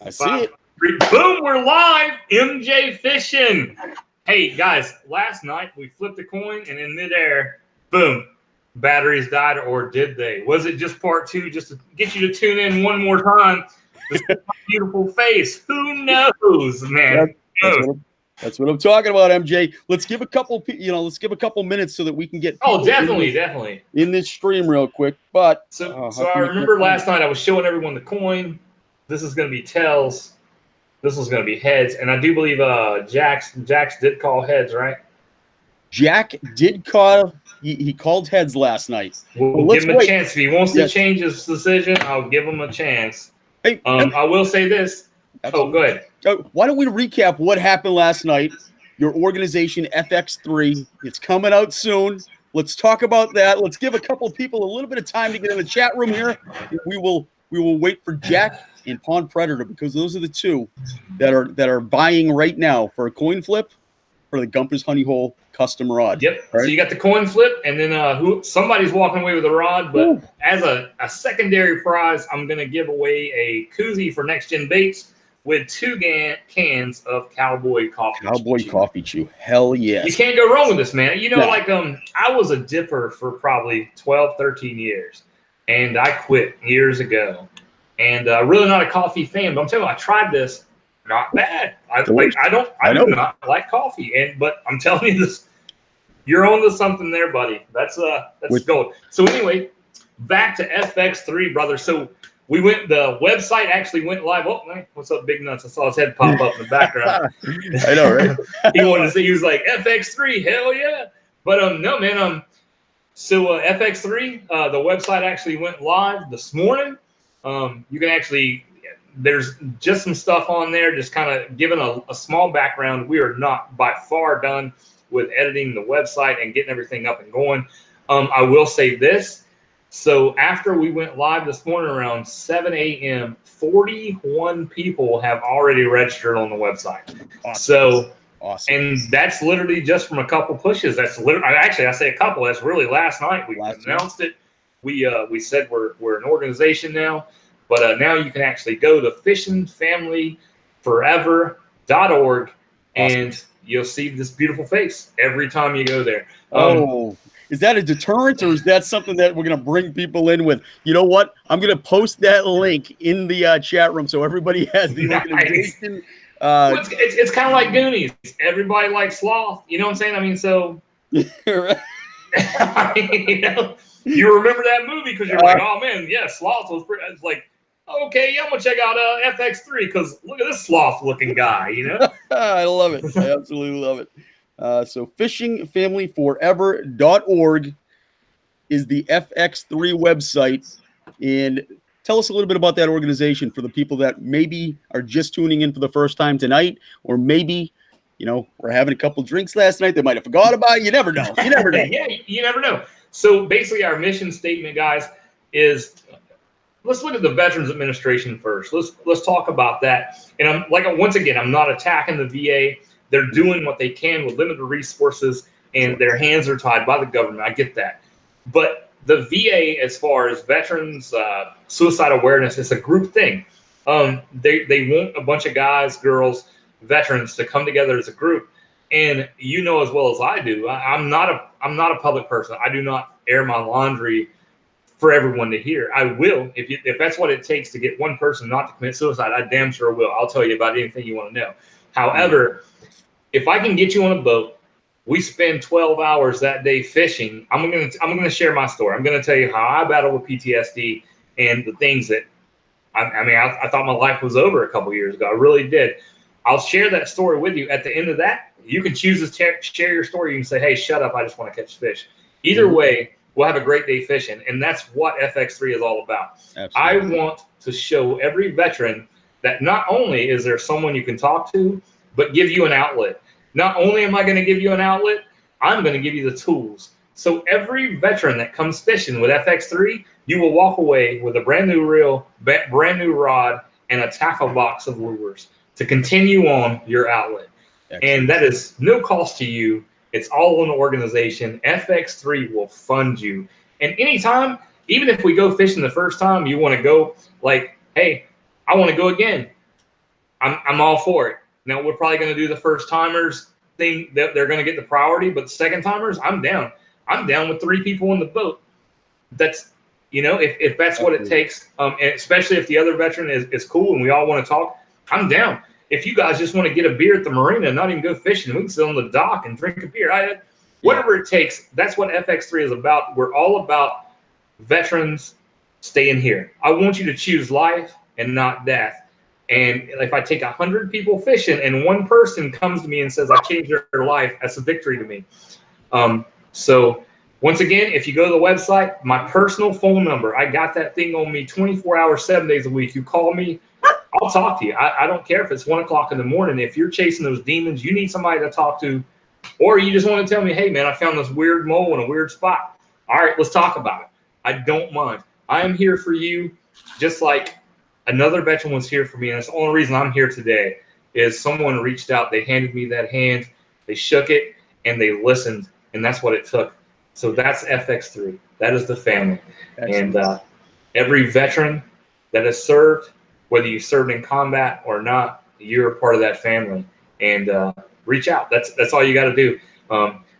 I see it. Boom, we're live. MJ Fishing. Hey, guys, last night we flipped a coin and in midair, boom, batteries died, or did they? Was it just part two just to get you to tune in one more time to see my beautiful face? Who knows, man? That's what I'm talking about, MJ. Let's give a couple, let's give a couple minutes so that we can get people definitely in this stream real quick. But so I remember last night I was showing everyone the coin. This is going to be tails. This was going to be heads, and I do believe Jax did call heads, right? Jack did call. He called heads last night. We'll give him a chance. If he wants to change his decision, I'll give him a chance. Hey, I will say this. Absolutely. Oh, go ahead. Why don't we recap what happened last night? Your organization, FX3, it's coming out soon. Let's talk about that. Let's give a couple people a little bit of time to get in the chat room here. We will wait for Jack and Pond Predator, because those are the two that are buying right now for a coin flip for the Gumpers Honey Hole custom rod. Yep. Right? So you got the coin flip, and then somebody's walking away with a rod. But as a secondary prize, I'm going to give away a koozie for Next Gen Baits with 2 cans of Cowboy Coffee Chew. Hell yes. You can't go wrong with this, man. You know, I was a dipper for probably 12, 13 years, and I quit years ago. And really not a coffee fan, but I'm telling you, I tried this. Not bad. I do not like coffee, but I'm telling you this, you're onto something there, buddy. That's gold. So anyway, back to FX3, brother. So we went. The website actually went live. Oh, man, what's up, Big Nuts? I saw his head pop up in the background. I know, right? He wanted to see. He was like FX3, hell yeah! But no, man. So FX3, the website actually went live this morning. You can actually, there's just some stuff on there, just kind of giving a small background. We are not by far done with editing the website and getting everything up and going. I will say this. So after we went live this morning around 7 a.m., 41 people have already registered on the website. Awesome. So, awesome. And that's literally just from a couple pushes. That's literally, actually, I say a couple. That's really last night. We announced it. We said we're an organization now, but now you can actually go to fishingfamilyforever.org and you'll see this beautiful face every time you go there. Is that a deterrent, or is that something that we're going to bring people in with? You know what? I'm going to post that link in the chat room so everybody has the organization. It's kind of like Goonies. Everybody likes sloth. You know what I'm saying? I mean, so you remember that movie because you're like, oh man, yeah, sloth was pretty. It's like, okay, yeah, I'm gonna check out FX3 because look at this sloth-looking guy. You know, I love it. I absolutely love it. So fishingfamilyforever.org is the FX3 website, and tell us a little bit about that organization for the people that maybe are just tuning in for the first time tonight, or maybe we're having a couple drinks last night. They might have forgot about it. You never know. You never know. Yeah, you never know. So basically our mission statement, guys, is let's look at the Veterans Administration first. Let's talk about that. And once again, I'm not attacking the VA. They're doing what they can with limited resources, and their hands are tied by the government. I get that. But the VA, as far as veterans, suicide awareness, it's a group thing. They want a bunch of guys, girls, veterans to come together as a group. And you know as well as I do, I'm not a public person. I do not air my laundry for everyone to hear. I will if that's what it takes to get one person not to commit suicide. I damn sure will. I'll tell you about anything you want to know. However, if I can get you on a boat, we spend 12 hours that day fishing. I'm gonna share my story. I'm gonna tell you how I battled with PTSD and the things that I thought my life was over a couple years ago. I really did. I'll share that story with you. At the end of that, you can choose to share your story. You can say, hey, shut up, I just want to catch fish. Either way, we'll have a great day fishing. And that's what FX3 is all about. Absolutely. I want to show every veteran that not only is there someone you can talk to, but give you an outlet. Not only am I going to give you an outlet, I'm going to give you the tools. So every veteran that comes fishing with FX3, you will walk away with a brand new reel, brand new rod, and a tackle box of lures to continue on your outlet. Excellent. And that is no cost to you. It's all an organization. FX3 will fund you. And anytime, even if we go fishing the first time, you want to go like, hey, I want to go again. I'm all for it. Now we're probably going to do the first timers thing, that they're going to get the priority, but second timers, I'm down. I'm down with 3 people in the boat. That's, if that's what it takes, and especially if the other veteran is cool and we all want to talk, I'm down. If you guys just want to get a beer at the marina and not even go fishing, we can sit on the dock and drink a beer. Whatever it takes, that's what FX3 is about. We're all about veterans staying here. I want you to choose life and not death. And if I take 100 people fishing and one person comes to me and says, I changed their life, that's a victory to me. So once again, if you go to the website, my personal phone number, I got that thing on me 24 hours, 7 days a week. You call me, I'll talk to you. I don't care if it's 1 o'clock in the morning. If you're chasing those demons, you need somebody to talk to, or you just want to tell me, hey man, I found this weird mole in a weird spot. All right, let's talk about it. I don't mind. I am here for you, just like another veteran was here for me. And that's the only reason I'm here today is someone reached out. They handed me that hand, they shook it, and they listened. And that's what it took. So that's FX3. That is the family. Excellent. And every veteran that has served, whether you served in combat or not, you're a part of that family. And reach out. That's all you got to do.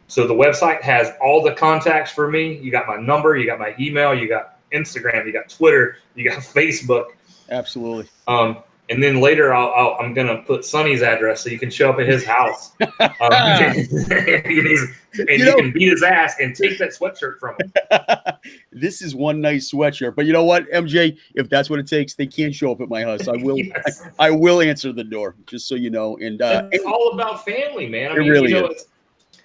So the website has all the contacts for me. You got my number, you got my email, you got Instagram, you got Twitter, you got Facebook. Absolutely. And then later I'm going to put Sonny's address so you can show up at his house. You can beat his ass and take that sweatshirt from him. This is one nice sweatshirt. But you know what, MJ? If that's what it takes, they can show up at my house. I will. Yes. I will answer the door, just so you know. And it's all about family, man. I mean, really is.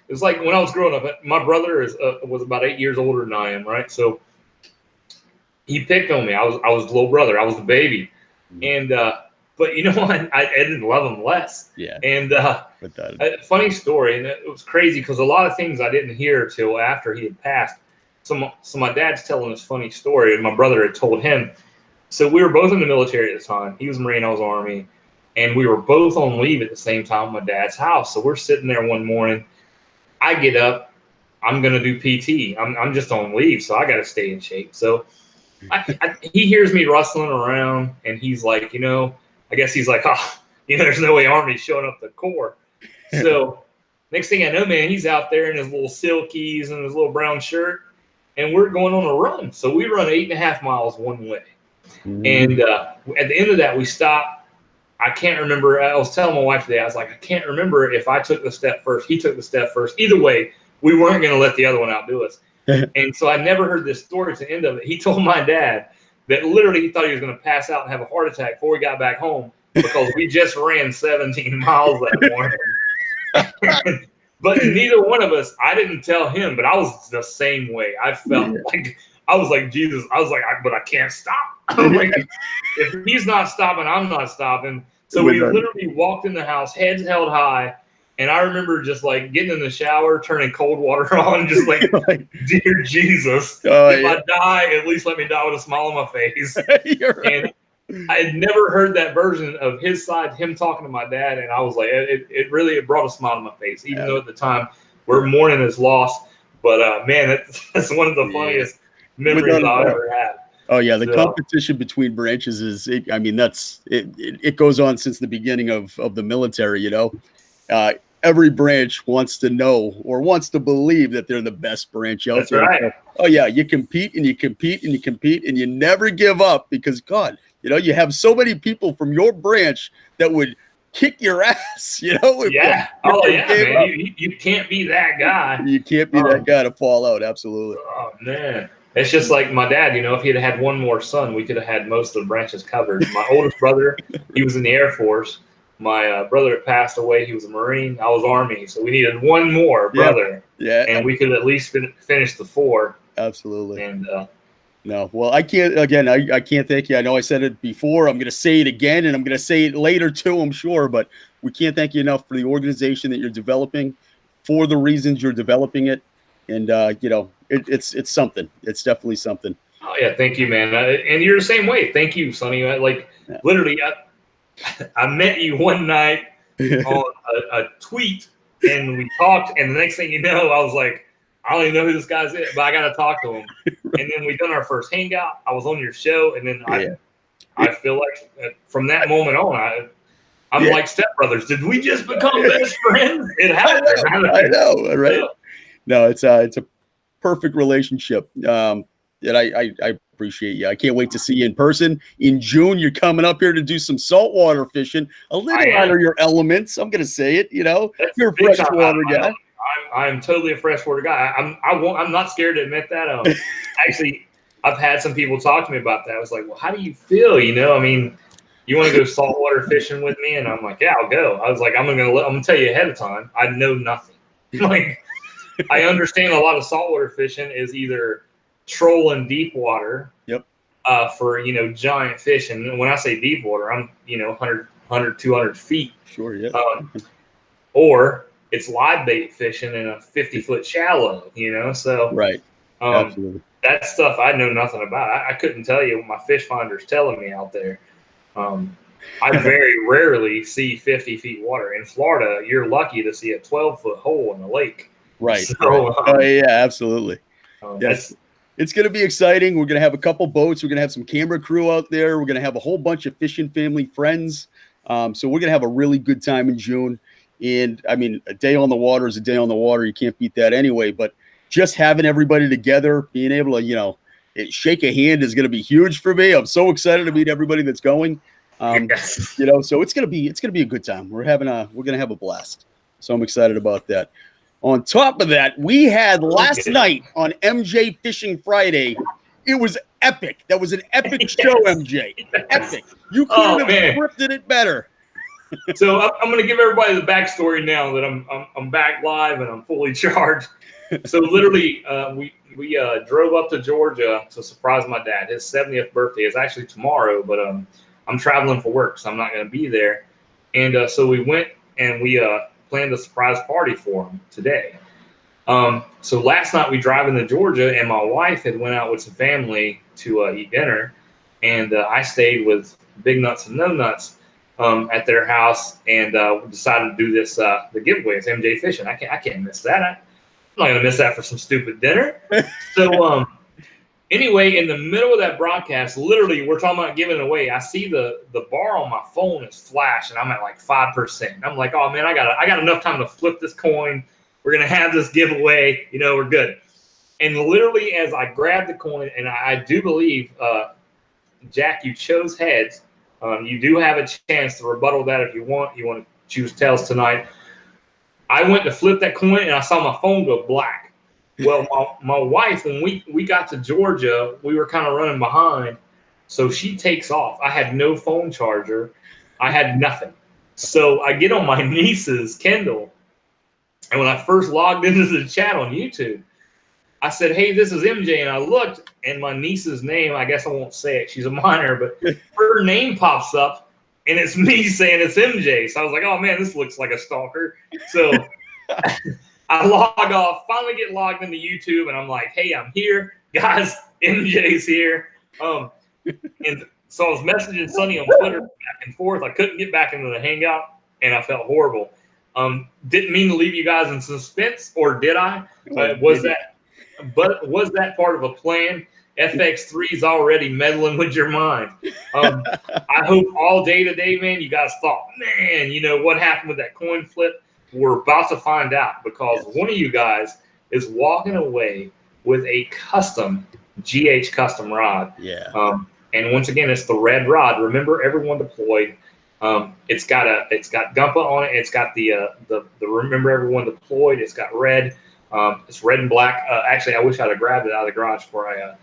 It's like when I was growing up, my brother was about 8 years older than I am, right? So he picked on me. I was the little brother. I was the baby. And but you know what? I didn't love him less. Yeah. And funny story, and it was crazy because a lot of things I didn't hear till after he had passed. So my dad's telling this funny story, and my brother had told him. So we were both in the military at the time. He was Marine, I was Army, and we were both on leave at the same time at my dad's house. So we're sitting there one morning. I get up. I'm gonna do PT. I'm just on leave, so I got to stay in shape. So he hears me rustling around, and he's like, I guess he's like, there's no way Army's showing up the Corps. So next thing I know, man, he's out there in his little silkies and his little brown shirt, and we're going on a run. So we run 8.5 miles one way. Mm-hmm. And at the end of that, we stop. I can't remember. I was telling my wife today, I was like, I can't remember if I took the step first, he took the step first. Either way, we weren't going to let the other one outdo us. And so I never heard this story to the end of it. He told my dad that literally he thought he was going to pass out and have a heart attack before we got back home because we just ran 17 miles that morning. But neither one of us, I didn't tell him, but I was the same way. I felt like, I was like, Jesus, I was like, but I can't stop. I'm like, if he's not stopping, I'm not stopping. So we literally walked in the house, heads held high. And I remember just like getting in the shower, turning cold water on, just like, dear Jesus, if I die, at least let me die with a smile on my face. And I had never heard that version of his side, him talking to my dad. And I was like, it really brought a smile to my face, even though at the time we're mourning his loss. But man, that's one of the funniest memories I've ever had. Oh yeah, the competition between branches is, it goes on since the beginning of the military, every branch wants to know or wants to believe that they're the best branch out there. Right. So, oh yeah, you compete and you compete and you compete and you never give up because God, you have so many people from your branch that would kick your ass, Yeah. Man. You can't be that guy. You can't be that guy to fall out. Absolutely. Oh man. It's just like my dad, if he had one more son, we could have had most of the branches covered. My oldest brother, he was in the Air Force. My brother had passed away. He was a Marine. I was Army. So we needed one more brother. Yeah. And we could at least finish the 4. Absolutely. And no, well, I can't thank you. I know I said it before. I'm going to say it again, and I'm going to say it later too, I'm sure. But we can't thank you enough for the organization that you're developing, for the reasons you're developing it. And, it's something. It's definitely something. Oh, yeah. Thank you, man. And you're the same way. Thank you, Sonny. Literally, I met you one night on a tweet, and we talked. And the next thing you know, I was like, I don't even know who this guy's is, but I got to talk to him. Right. And then we done our first hangout. I was on your show. And then I feel like from that moment on, I'm like stepbrothers. Did we just become best friends? It happened. I know, right? No, it's a perfect relationship. And I appreciate you. I can't wait to see you in person in June. You're coming up here to do some saltwater fishing, a little out of your elements. I'm going to say it. You're a freshwater guy. I'm totally a freshwater guy. I'm not scared to admit that. Actually, I've had some people talk to me about that. I was like, well, how do you feel? I mean, you want to go saltwater fishing with me? And I'm like, yeah, I'll go. I was like, I'm gonna tell you ahead of time. I know nothing. Like, I understand a lot of saltwater fishing is either trolling deep water. Yep. For giant fish, and when I say deep water, I'm 100 200 feet. Sure. Yeah. Or it's live bait fishing in a 50-foot shallow. So right. Absolutely. That stuff I know nothing about. I couldn't tell you what my fish finder's telling me out there. I very rarely see 50 feet water. In Florida, you're lucky to see a 12-foot hole in the lake. Right. So, yeah, absolutely. Yes. It's going to be exciting. We're going to have a couple boats. We're going to have some camera crew out there. We're going to have a whole bunch of fishing family friends. So we're going to have a really good time in June. And I mean, a day on the water is a day on the water. You can't beat that anyway. But just having everybody together, being able to, shake a hand is going to be huge for me. I'm so excited to meet everybody that's going. So it's going to be a good time. We're going to have a blast. So I'm excited about that. On top of that, we had last night on MJ Fishing Friday. It was epic. That was an epic show, MJ. Epic. You couldn't have scripted it better. So I'm going to give everybody the backstory now that I'm back live and I'm fully charged. So literally, we drove up to Georgia to surprise my dad. His 70th birthday is actually tomorrow, but I'm traveling for work, so I'm not going to be there. And so we went and we planned a surprise party for him today. So last night we drive into Georgia, and my wife had went out with some family to eat dinner, and I stayed with Big Nuts and No Nuts at their house, and decided to do this the giveaway. It's MJ Fishing. I can't miss that. I'm not gonna miss that for some stupid dinner. So anyway, in the middle of that broadcast, literally we're talking about giving it away. I see the bar on my phone is flash, and I'm at like 5%. I'm like, oh man, I got enough time to flip this coin. We're gonna have this giveaway. We're good. And literally, as I grabbed the coin, and I do believe, Jack, you chose heads. You do have a chance to rebuttal that if you want. You want to choose tails tonight. I went to flip that coin, and I saw my phone go black. Well, my wife, when we got to Georgia, we were kind of running behind, so she takes off. I had no phone charger. I had nothing. So I get on my niece's Kindle, and when I first logged into the chat on YouTube, I said, hey, this is MJ, and I looked, and my niece's name, I guess I won't say it, she's a minor, but her name pops up, and it's me saying it's MJ. So I was like, oh, man, this looks like a stalker. So I log off, finally get logged into YouTube, and I'm like, hey, I'm here. Guys, MJ's here. And so I was messaging Sonny on Twitter back and forth. I couldn't get back into the Hangout, and I felt horrible. Didn't mean to leave you guys in suspense, or did I? Was that part of a plan? FX3 is already meddling with your mind. I hope all day today, man, you guys thought, man, what happened with that coin flip? We're about to find out, because one of you guys is walking away with a custom GH custom rod. Yeah. And once again, it's the red rod. Remember, everyone deployed. It's got Gumpa on it. It's got the remember everyone deployed. It's got red. It's red and black. Actually, I wish I'd have grabbed it out of the garage before I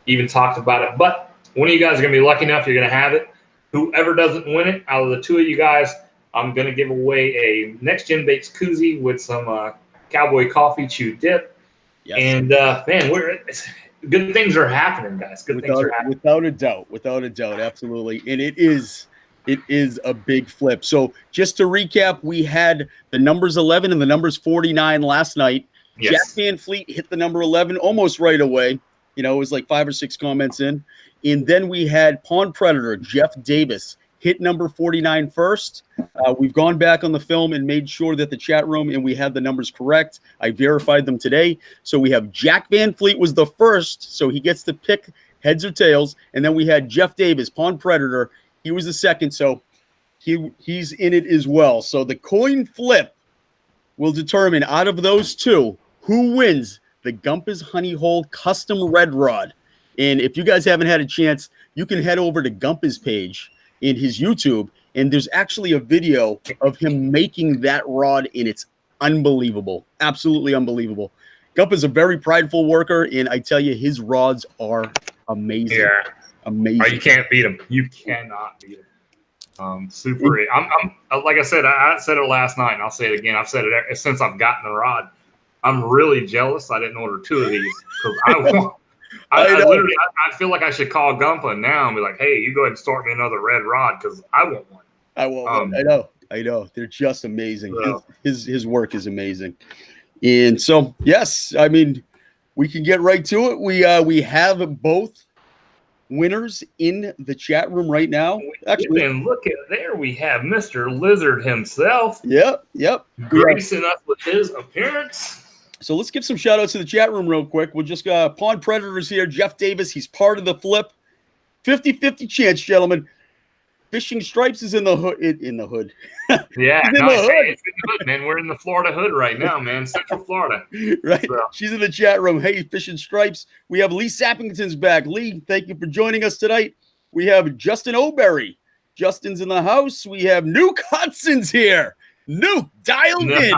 even talked about it. But one of you guys are going to be lucky enough. You're going to have it. Whoever doesn't win it, out of the two of you guys, I'm going to give away a Next Gen Baits koozie with some Cowboy Coffee Chew dip. Yes. And, man, good things are happening, guys. Things are happening. Without a doubt, absolutely. And it is a big flip. So just to recap, we had the numbers 11 and the numbers 49 last night. Yes. Jack Van Fleet hit the number 11 almost right away. It was like 5 or 6 comments in. And then we had Pond Predator, Jeff Davis, hit number 49 first. We've gone back on the film and made sure that the chat room, and we had the numbers correct. I verified them today. So we have Jack Van Fleet was the first, so he gets to pick heads or tails. And then we had Jeff Davis, Pond Predator. He was the second. So he's in it as well. So the coin flip will determine out of those two who wins the Gumpa's Honey Hole Custom Red Rod. And if you guys haven't had a chance, you can head over to Gumpa's page in his YouTube, and there's actually a video of him making that rod, and it's unbelievable. Absolutely unbelievable. Gumpa's a very prideful worker, and I tell you, his rods are amazing. Yeah. Amazing. Oh, you can't beat him. You cannot beat him. Super. I'm like I said it last night, and I'll say it again. I've said it since I've gotten the rod. I'm really jealous I didn't order 2 of these because I feel like I should call Gumpa now and be like, hey, you go ahead and start me another red rod because I want one. I want one. I know. They're just amazing. His work is amazing. And so, yes, I mean, we can get right to it. We have both winners in the chat room right now. Actually, and look at there, we have Mr. Lizard himself. Yep. Gracing us with his appearance. So let's give some shout outs to the chat room real quick. We'll just Pawn Predators here. Jeff Davis, he's part of the flip. 50-50 chance, gentlemen. Fishing Stripes is in the hood. Yeah, in the hood. It's in the hood, man. We're in the Florida hood right now, man. Central Florida. Right. So. She's in the chat room. Hey, Fishing Stripes. We have Lee Sappington's back. Lee, thank you for joining us tonight. We have Justin O'Berry. Justin's in the house. We have Nuke Hudson's here. Nuke, dialed in.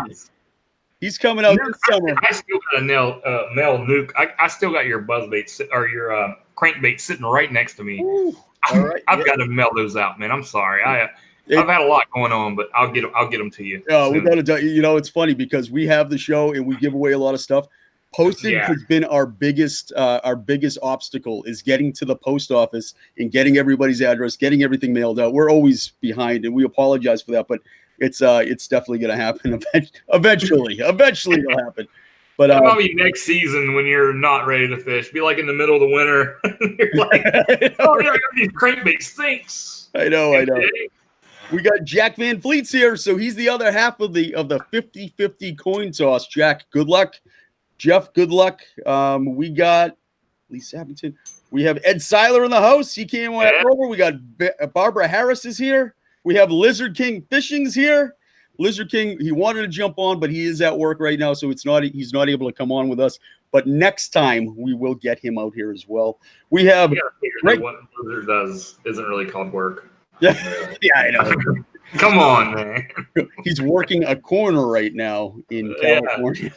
He's coming out this summer. I still got a male Nuke. I still got your buzzbait or your crankbait sitting right next to me. Ooh, all right. I've got to mail those out, man. I'm sorry. I've had a lot going on, but I'll get them to you. Yeah, we got to. You know, it's funny because we have the show and we give away a lot of stuff. Postage has been our biggest obstacle is getting to the post office and getting everybody's address, getting everything mailed out. We're always behind, and we apologize for that, but it's definitely going to happen eventually. Eventually, it'll happen. But probably next season when you're not ready to fish, be like in the middle of the winter. You're like, oh yeah, I got these crankbait stinks. I know. We got Jack Van Fleet's here, so he's the other half of the 50-50 coin toss. Jack, good luck. Jeff, good luck. We got Lee Sappington. We have Ed Seiler in the house. He came over. We got Barbara Harris is here. We have Lizard King Fishing's here. Lizard King, he wanted to jump on, but he is at work right now, so he's not able to come on with us. But next time we will get him out here as well. We have what Lizard does isn't really called work. Yeah, I know. Come on, man. He's working a corner right now in California.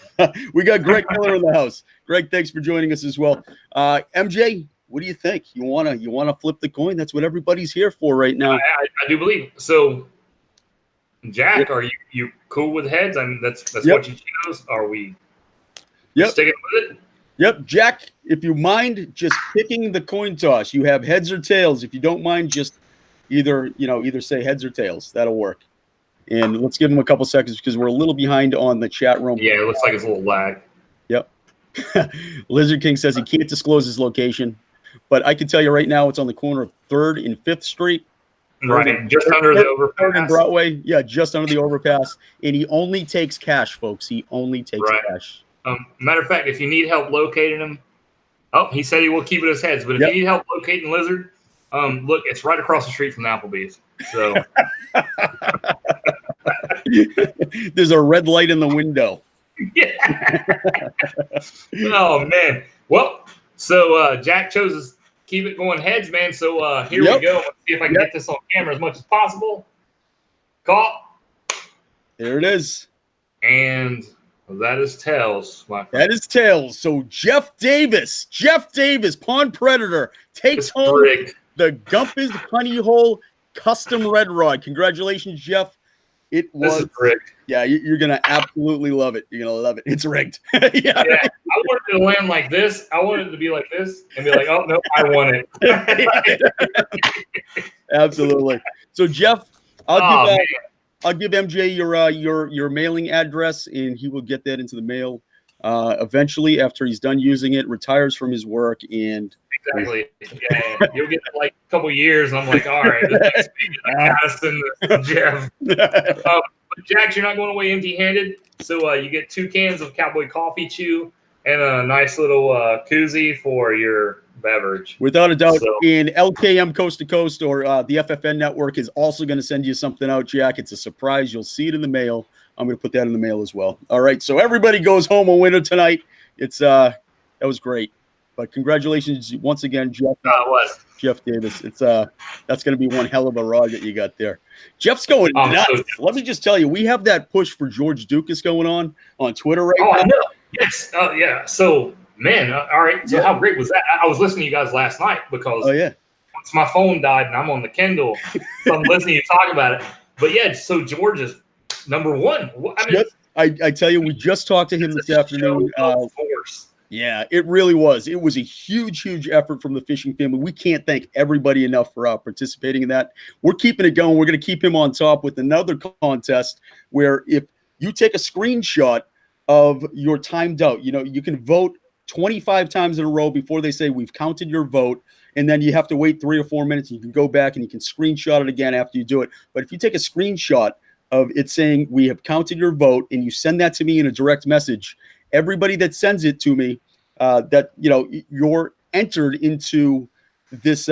We got Greg Miller in the house. Greg, thanks for joining us as well. MJ, what do you think? You wanna flip the coin? That's what everybody's here for right now. I do believe so. Jack, are you cool with heads? I mean, that's what you chose. Are we sticking with it? Yep, Jack, if you mind just picking the coin toss, you have heads or tails. If you don't mind, just either say heads or tails. That'll work. And let's give him a couple seconds because we're a little behind on the chat room. Yeah, it looks like it's a little lag. Yep. Lizard King says he can't disclose his location, but I can tell you right now it's on the corner of 3rd and 5th Street. Right, just under the overpass. 3rd and Broadway. Yeah, just under the overpass. And he only takes cash, folks. He only takes cash. Matter of fact, if you need help locating him, he said he will keep it as heads, but if you need help locating Lizard, look, it's right across the street from Applebee's. So there's a red light in the window. Yeah. Oh man. Well, so Jack chose to keep it going heads, man. So here we go. Let's see if I can get this on camera as much as possible. Caught. There it is. And that is tails. That is tails. So Jeff Davis, Pawn Predator, takes home the Gumpa's Honey Hole Custom Red Rod. Congratulations, Jeff. It was rigged. Yeah, you're gonna absolutely love it. You're gonna love it. It's rigged. Yeah, I wanted it to land like this. I wanted it to be like this and be like, oh no, I want it. Absolutely. So Jeff, I'll give MJ your mailing address, and he will get that into the mail eventually after he's done using it, retires from his work, and exactly. Yeah, you'll get like a couple years, and I'm like, all right, this I gotta send this to Jeff. But Jack, you're not going away empty-handed, so you get 2 cans of Cowboy Coffee Chew and a nice little koozie for your beverage. Without a doubt. So, And LKM Coast to Coast or the FFN Network is also going to send you something out, Jack. It's a surprise. You'll see it in the mail. I'm going to put that in the mail as well. All right. So everybody goes home a winner tonight. It's that was great. But congratulations once again, Jeff. it was. Jeff Davis. It's that's going to be one hell of a ride that you got there. Jeff's going nuts. Let me just tell you, we have that push for George Dukas going on Twitter right now. I know. Yes. Yeah. So, man, all right. So how great was that? I was listening to you guys last night because once my phone died and I'm on the Kindle, so I'm listening to you talk about it. But yeah, so George is number one. I mean, I tell you, we just talked to him this afternoon. Yeah, it really was. It was a huge, huge effort from the fishing family. We can't thank everybody enough for participating in that. We're keeping it going. We're going to keep him on top with another contest where if you take a screenshot of your timed out, you can vote 25 times in a row before they say we've counted your vote. And then you have to wait 3 or 4 minutes. And you can go back and you can screenshot it again after you do it. But if you take a screenshot of it saying we have counted your vote and you send that to me in a direct message, everybody that sends it to me, that you're entered into this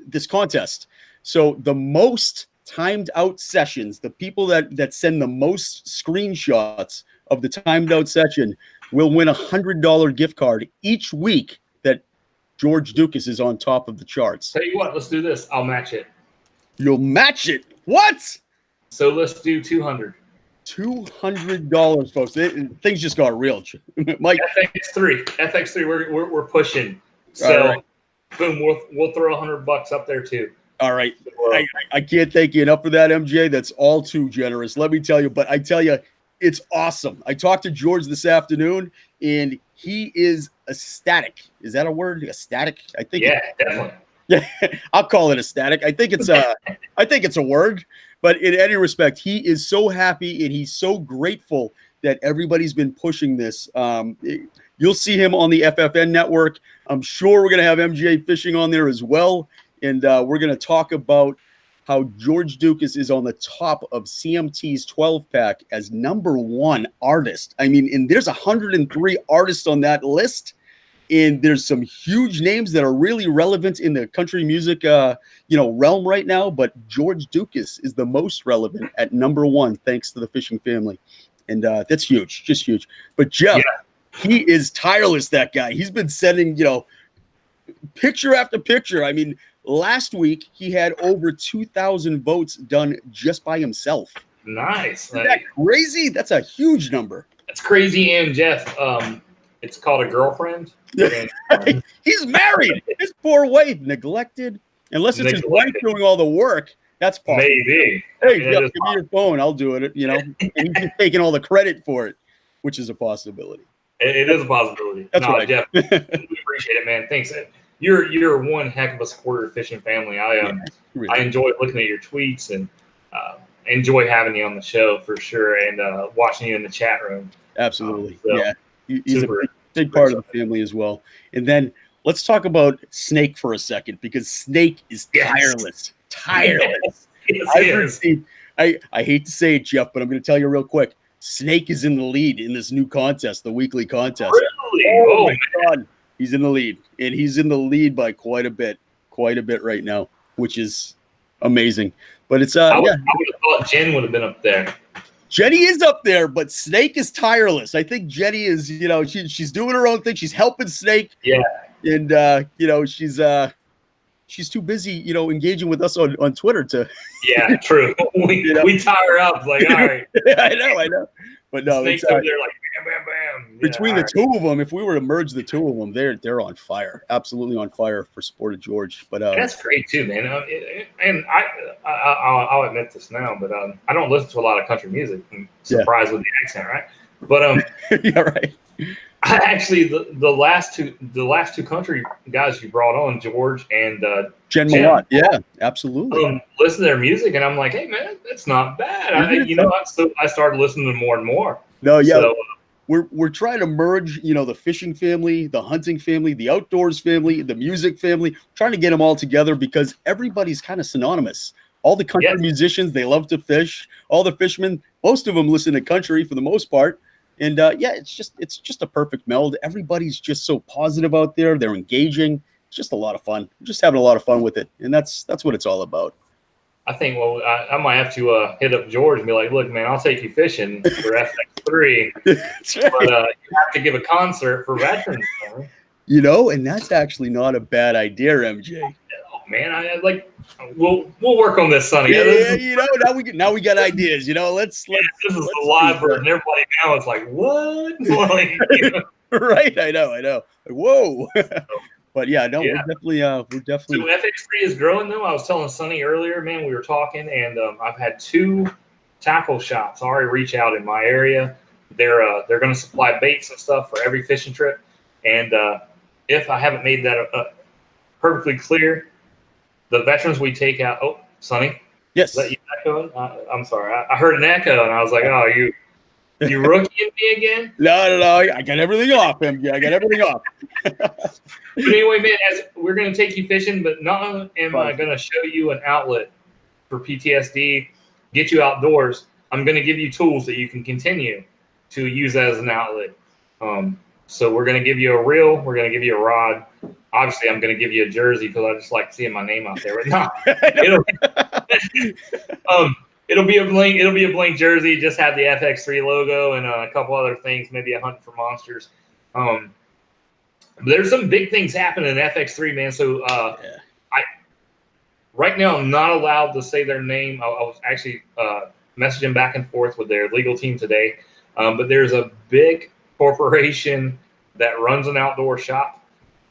this contest. So the most timed out sessions, the people that send the most screenshots of the timed out session will win $100 gift card each week that George Dukas is on top of the charts. Tell you what, let's do this. I'll match it. You'll match it? What? So let's do 200. $200, folks. Things just got real. Mike, FX3. We're pushing. So, right. Boom, we'll throw $100 up there too. All right. I can't thank you enough for that, MJ. That's all too generous. Let me tell you. But I tell you, it's awesome. I talked to George this afternoon, and he is ecstatic. Is that a word? Ecstatic? I think. Yeah, definitely. Yeah, I'll call it ecstatic. I think it's a word. But in any respect, he is so happy and he's so grateful that everybody's been pushing this. You'll see him on the FFN network. I'm sure we're going to have MJ Fishing on there as well. And we're going to talk about how George Dukas is on the top of CMT's 12-pack as #1 artist. I mean, and there's 103 artists on that list. And there's some huge names that are really relevant in the country music, realm right now. But George Dukas is the most relevant at #1, thanks to the fishing family, and that's huge, just huge. But Jeff, he is tireless. That guy, he's been sending, picture after picture. I mean, last week he had over 2,000 votes done just by himself. Nice. Isn't that crazy? That's a huge number. That's crazy. And Jeff, it's called a girlfriend. He's married. His poor wife, neglected. Unless it's his wife doing all the work, that's possible. Maybe. Hey, Jeff, give me your phone. I'll do it. And he's just taking all the credit for it, which is a possibility. It is a possibility. That's right, Jeff. We appreciate it, man. Thanks. You're one heck of a supporter of Fishing Family. I enjoy looking at your tweets and enjoy having you on the show for sure, and watching you in the chat room. Absolutely. He's a big part of the family as well. And then let's talk about Snake for a second, because Snake is tireless. Tireless. I hate to say it, Jeff, but I'm going to tell you real quick. Snake is in the lead in this new contest, the weekly contest. Really? Oh my God. He's in the lead, and he's in the lead by quite a bit right now, which is amazing. But it's I would have thought Jen would have been up there. Jenny is up there, but Snake is tireless. I think Jenny is, she's doing her own thing. She's helping Snake. Yeah. And, she's too busy, engaging with us on Twitter to. Yeah, true. We tie her up like, all right. I know. But no, Snake's over there like, bam, bam, bam. Between the two of them, if we were to merge the two of them, they're on fire. Absolutely on fire for support of George. But that's great too, man. And I'll admit this now, but I don't listen to a lot of country music. I'm surprised with the accent, right? But yeah, right. I actually the last two country guys you brought on, George and Jen Malott. Yeah, absolutely. Listen to their music, and I'm like, hey man, that's not bad. I started listening to more and more. No, yeah. So, we're trying to merge, the fishing family, the hunting family, the outdoors family, the music family, trying to get them all together because everybody's kind of synonymous. All the country musicians, they love to fish. All the fishermen, most of them listen to country for the most part. And yeah, it's just a perfect meld. Everybody's just so positive out there. They're engaging. It's just a lot of fun. We're just having a lot of fun with it, and that's what it's all about. I think, well, I might have to hit up George and be like, look, man, I'll take you fishing for FX3, That's right. but you have to give a concert for veterans. Man. You know, and that's actually not a bad idea, MJ. Oh, man, I like. We'll work on this, Sonny. Yeah, This is, you know, now we got ideas. You know, let's this is the live version. Everybody now is like, what? Like, you know? Right? I know. Like, whoa. But yeah, no, Yeah. we're definitely. So FX3 is growing though. I was telling Sonny earlier, man, we were talking, and I've had 2 tackle shops already reach out in my area. They're going to supply baits and stuff for every fishing trip, and if I haven't made that perfectly clear, the veterans we take out. Oh, Sonny, Yes. is that you echoing? I'm sorry, I heard an echo, and I was like, oh, you rookieing me again? No. I got everything off, MJ. I got everything off. But anyway, man, as we're going to take you fishing, but not only am I going to show you an outlet for PTSD, get you outdoors, I'm going to give you tools that you can continue to use as an outlet. So we're going to give you a reel. We're going to give you a rod. Obviously, I'm going to give you a jersey because I just like seeing my name out there. But no, it'll be a blank. It'll be a blank jersey. Just have the FX3 logo and a couple other things. Maybe a hunt for monsters. There's some big things happening in FX3, man. So right now I'm not allowed to say their name. I was actually messaging back and forth with their legal team today. But there's a big corporation that runs an outdoor shop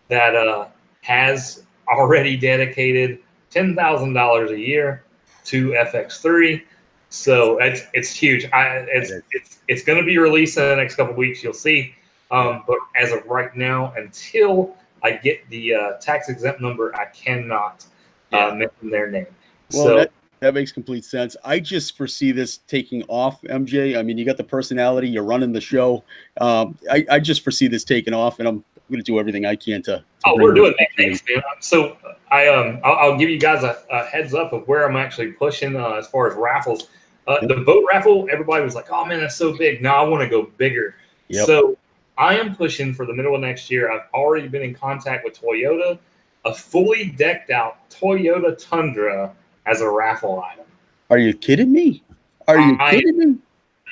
that has already dedicated $10,000 a year to FX3. So it's huge. It's going to be released in the next couple of weeks. You'll see. But as of right now, until I get the tax exempt number, I cannot mention their name. Well, so that makes complete sense. I just foresee this taking off, MJ. I mean, you got the personality. You're running the show. I just foresee this taking off, and I'm going to do everything I can to we're doing big things, man. So I'll give you guys a heads up of where I'm actually pushing as far as raffles. The boat raffle, everybody was like, "Oh man, that's so big." Now I want to go bigger. Yep. So I am pushing for the middle of next year. I've already been in contact with Toyota, a fully decked out Toyota Tundra as a raffle item. Are you kidding me? Are you kidding me?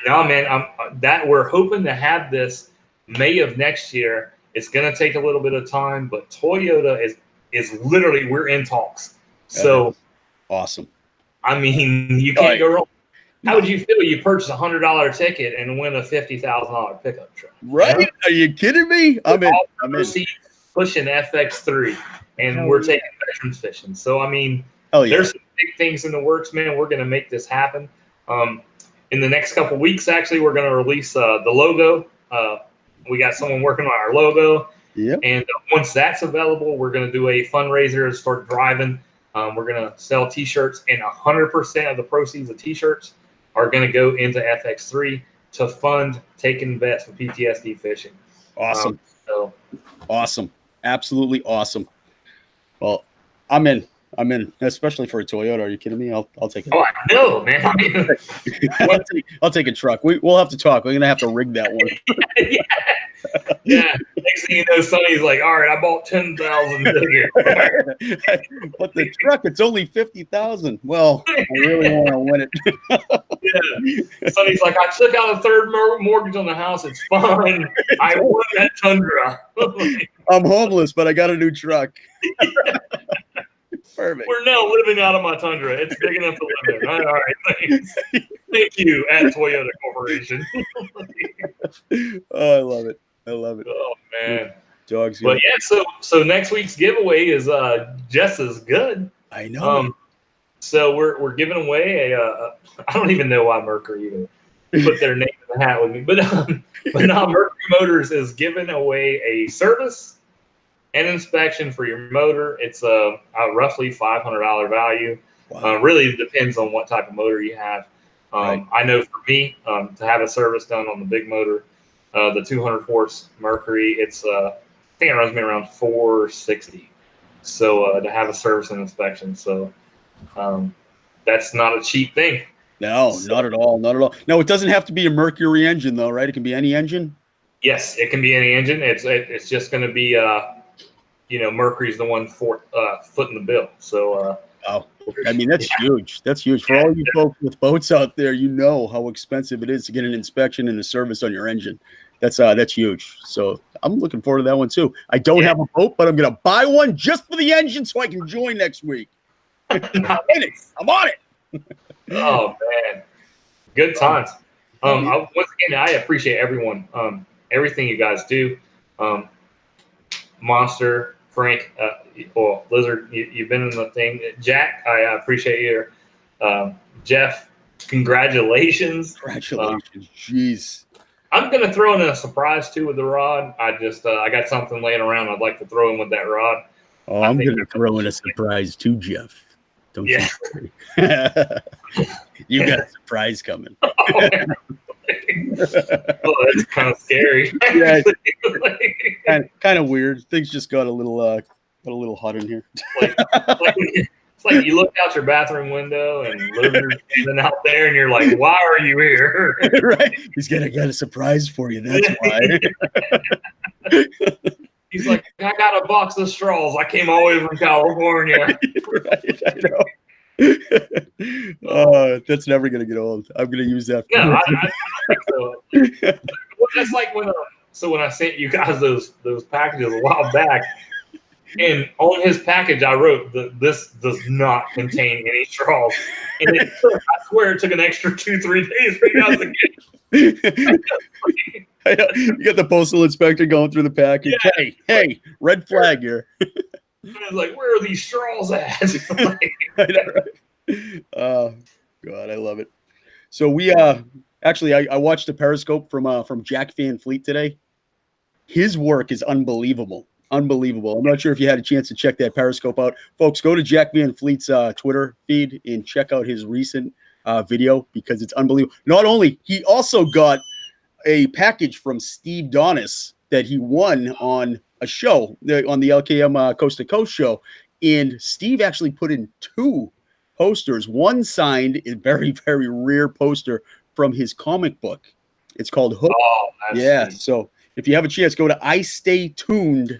No, man. We're hoping to have this May of next year. It's going to take a little bit of time, but Toyota is literally, we're in talks. So awesome. I mean, you can't go wrong. How would you feel? You purchase $100 ticket and win a $50,000 pickup truck. Right? You know? Are you kidding me? I'm in. Pushing FX3, and we're taking veterans fishing. So I mean, there's some big things in the works, man. We're going to make this happen. In the next couple of weeks, actually, we're going to release the logo. We got someone working on our logo. Yep. And once that's available, we're going to do a fundraiser to start driving. We're going to sell T-shirts, and 100% of the proceeds of T-shirts are going to go into FX3 to fund taking vets for PTSD fishing. Awesome. Awesome. Absolutely awesome. Well, I'm in, especially for a Toyota. Are you kidding me? I'll take it. Oh, I know, man. I'll take a truck. We'll have to talk. We're going to have to rig that one. Yeah. Next thing you know, Sonny's like, all right, I bought 10,000 tickets. But the truck, it's only 50,000. Well, I really want to win it. Yeah. Sonny's like, I took out a third mortgage on the house. It's fine. I won that Tundra. I'm homeless, but I got a new truck. Perfect. We're now living out of my Tundra. It's big enough to live in. All right. Thanks. Thank you at Toyota Corporation. Oh, I love it. Oh man, dogs. But yeah, so next week's giveaway is just as good. I know. So we're giving away a I don't even know why Mercury even put their name in the hat with me, but now Mercury Motors is giving away a service and inspection for your motor. It's a roughly $500 value. Wow. Really depends on what type of motor you have. Right. I know for me, to have a service done on the big motor, the 200 horse Mercury, it's I think it runs me around $460. So to have a service and inspection, so that's not a cheap thing. No, So, not at all. Not at all. No, it doesn't have to be a Mercury engine, though, right? It can be any engine. yes, it can be any engine. It's just going to be Mercury's the one footing the bill. So Oh, I mean, that's huge. That's huge for yeah, all you folks with boats out there. You know how expensive it is to get an inspection and a service on your engine. That's huge. So I'm looking forward to that one too. I don't have a boat, but I'm gonna buy one just for the engine so I can join next week. I'm on it. Oh man, good times. Once again, I appreciate everyone, everything you guys do. Monster, Frank, Lizard, you've been in the thing. Jack, I appreciate you. Jeff, congratulations. Congratulations. Jeez. I'm going to throw in a surprise too with the rod. I got something laying around I'd like to throw in with that rod. Oh, I'm going to throw in a surprise too, Jeff. Don't you worry. You got a surprise coming. Oh, that's kind of scary. Yeah, kind of weird. Things just got a little hot in here. It's like you look out your bathroom window and Lizard's standing out there, and you're like, "Why are you here?" Right? He's got a surprise for you. That's why. He's like, "I got a box of straws. I came all the way from California." Right, I know. That's never gonna get old. I'm gonna use that. No, I think so. Well, that's like when I sent you guys those packages a while back. And on his package, I wrote that this does not contain any straws. And I swear it took an extra 2-3 days for you guys to get. I know. You got the postal inspector going through the package. Yeah. Hey, red flag here. I was like, where are these straws at? I know, right? Oh, God, I love it. So we actually I watched a Periscope from Jack Van Fleet today. His work is unbelievable. Unbelievable. I'm not sure if you had a chance to check that Periscope out. Folks, go to Jack Van Fleet's Twitter feed and check out his recent video because it's unbelievable. Not only, he also got a package from Steve Donis that he won on a show, on the LKM Coast to Coast show. And Steve actually put in 2 posters. One signed, a very, very rare poster from his comic book. It's called Hook. Oh, yeah. So if you have a chance, go to istaytuned.com.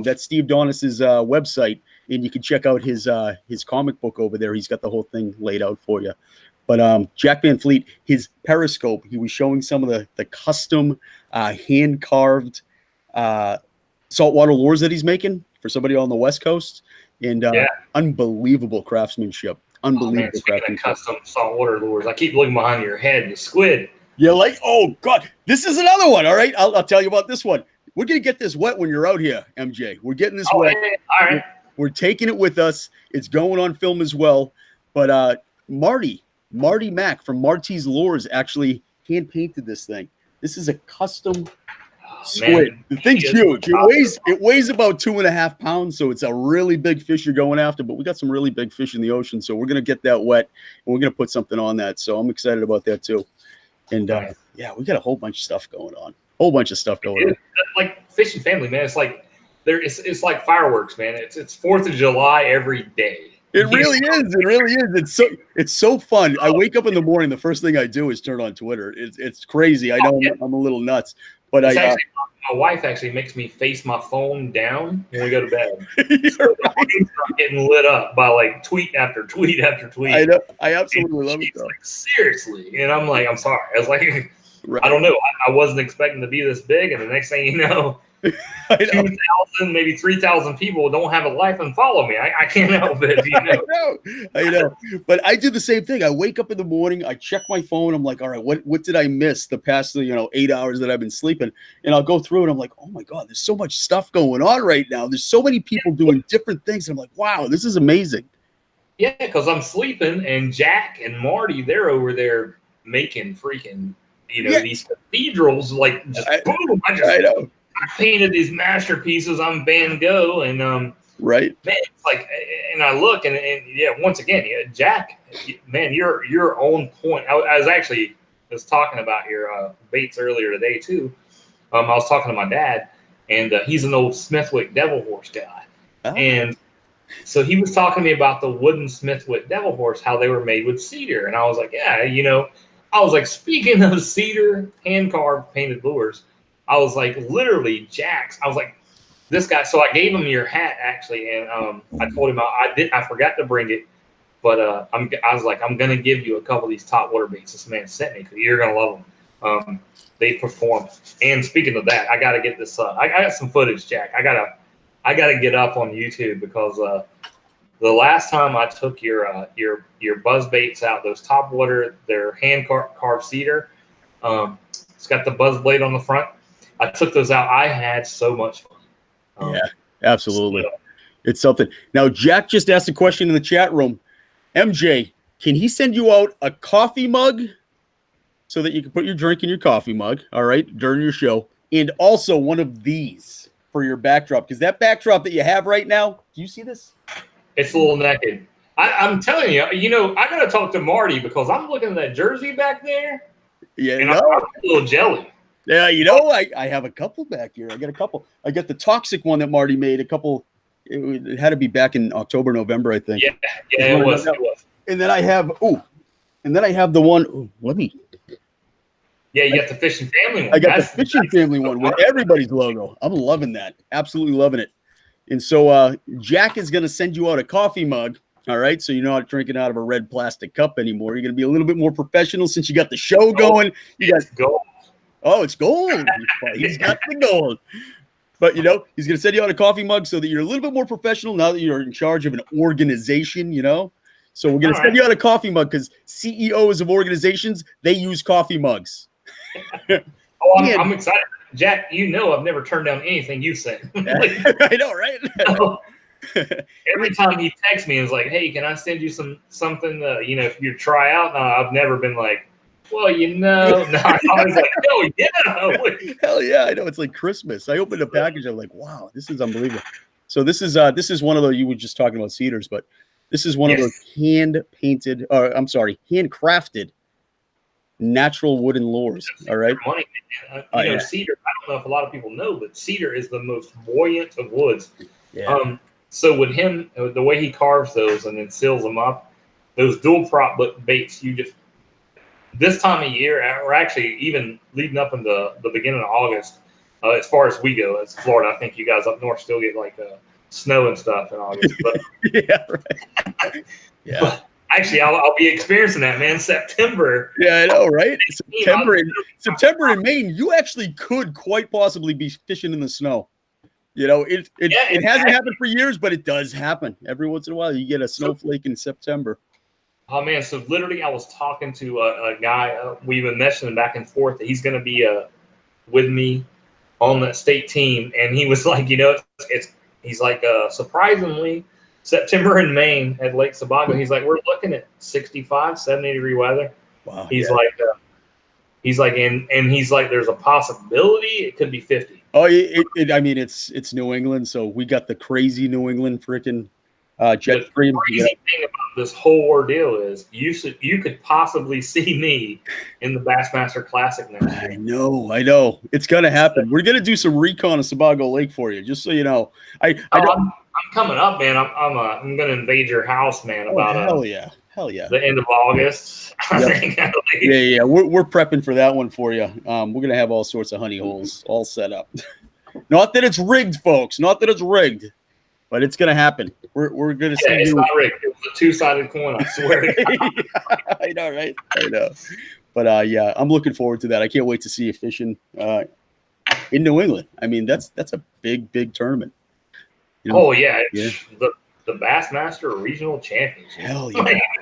That's Steve Donis's website, and you can check out his comic book over there. He's got the whole thing laid out for you. But Jack Van Fleet, his Periscope, he was showing some of the custom hand carved saltwater lures that he's making for somebody on the West Coast, and unbelievable craftsmanship. Unbelievable craftsmanship. Custom saltwater lures. I keep looking behind your head. The squid. You're like, oh God, this is another one. All right, I'll tell you about this one. We're gonna get this wet when you're out here, MJ. We're getting this wet. Yeah. All right. We're taking it with us. It's going on film as well. But Marty Mack from Marty's Lures actually hand painted this thing. This is a custom squid. Man, the thing's huge. It weighs about 2.5 pounds, so it's a really big fish you're going after. But we got some really big fish in the ocean, so we're gonna get that wet and we're gonna put something on that. So I'm excited about that too. And we got a whole bunch of stuff going on. Like fishing family, man. It's like it's like fireworks, man. It's 4th of July every day. It really is. It really is. It's so fun. I wake up in the morning. The first thing I do is turn on Twitter. It's crazy. I know I'm a little nuts, but my wife actually makes me face my phone down when we go to bed. So right. Getting lit up by like tweet after tweet after tweet. I know. I absolutely love it. Like, seriously, and I'm like, I'm sorry. I was like, right. I don't know. I wasn't expecting to be this big, and the next thing you know. 2,000, maybe 3,000 people don't have a life and follow me. I can't help it. You know? I know. But I do the same thing. I wake up in the morning, I check my phone. I'm like, all right, what did I miss the past 8 hours that I've been sleeping? And I'll go through and I'm like, oh my God, there's so much stuff going on right now. There's so many people doing different things. And I'm like, wow, this is amazing. Yeah, because I'm sleeping and Jack and Marty, they're over there making freaking, these cathedrals like just boom. I know. I painted these masterpieces on Van Gogh, and right, man, it's like, and I look, and once again, Jack, man, you're on point. I was talking about your baits earlier today too. I was talking to my dad, and he's an old Smithwick Devil Horse guy, and So he was talking to me about the wooden Smithwick Devil Horse, how they were made with cedar. And I was like, yeah, I was like, speaking of cedar, hand carved painted lures, I was like, literally, Jax. I was like, this guy. So I gave him your hat actually, and I told him I forgot to bring it, but I was like, I'm gonna give you a couple of these top water baits this man sent me because you're gonna love them. They perform. And speaking of that, I gotta get this. I got some footage, Jack. I gotta get up on YouTube because the last time I took your buzz baits out, those top water, they're hand carved cedar. It's got the buzz blade on the front. I took those out. I had so much fun. Yeah, absolutely. It's something. Now, Jack just asked a question in the chat room. MJ, can he send you out a coffee mug so that you can put your drink in your coffee mug, all right, during your show, and also one of these for your backdrop? Because that backdrop that you have right now, do you see this? It's a little naked. I'm telling you, I got to talk to Marty because I'm looking at that jersey back there. Yeah, and I'm a little jelly. Yeah, I have a couple back here. I got a couple. I got the toxic one that Marty made a couple. It had to be back in October, November, I think. Yeah, it was. And then I have the one. Let me. Yeah, you got the fishing family one. I got the fishing family one with everybody's logo. I'm loving that. Absolutely loving it. And so Jack is going to send you out a coffee mug. All right. So you're not drinking out of a red plastic cup anymore. You're going to be a little bit more professional since you got the show going. You got gold. Oh, it's gold. He's got the gold. But, he's going to send you out a coffee mug so that you're a little bit more professional now that you're in charge of an organization, So we're going to send you out a coffee mug because CEOs of organizations, they use coffee mugs. I'm excited. Jack, I've never turned down anything you sent. I know, right? Every time he texts me and is like, hey, can I send you something, if you try out? I've never been like, well, no. I was like, oh, yeah. Hell yeah. I know. It's like Christmas. I opened a package. I'm like, wow, this is unbelievable. So this is one of those, you were just talking about cedars, but this is one of those handcrafted natural wooden lures. All right. Cedar, I don't know if a lot of people know, but cedar is the most buoyant of woods. Yeah. So with him, the way he carves those and then seals them up, those dual prop baits, this time of year, or actually even leading up into the beginning of August, as far as we go, as Florida, I think you guys up north still get like snow and stuff in August. But yeah, right. Yeah. But actually, I'll be experiencing that, man. September. Yeah, I know, right? September in Maine, you actually could quite possibly be fishing in the snow. It hasn't happened for years, but it does happen every once in a while. You get a snowflake in September. Oh man! So literally, I was talking to a guy. We've been messaging back and forth that he's going to be with me on the state team, and he was like, he's like, surprisingly, September in Maine at Lake Sebago, he's like, we're looking at 65, 70 degree weather. Wow. He's like, and he's like, there's a possibility it could be 50. Oh, it's New England, so we got the crazy New England freaking jet stream. The crazy thing about this whole ordeal is you could possibly see me in the Bassmaster Classic next year. I know. It's gonna happen. We're gonna do some recon of Sebago Lake for you, just so you know. I'm coming up, man. I'm gonna invade your house, man. About hell yeah. The end of August. Yep. Yeah. We're prepping for that one for you. We're gonna have all sorts of honey holes all set up. Not that it's rigged, folks. Not that it's rigged, but it's gonna happen. We're gonna see. It's not rigged. It was a two-sided coin. I swear to God. I know, right? I know. But I'm looking forward to that. I can't wait to see you fishing in New England. I mean, that's a big tournament. Oh yeah. The Bassmaster Regional Championship.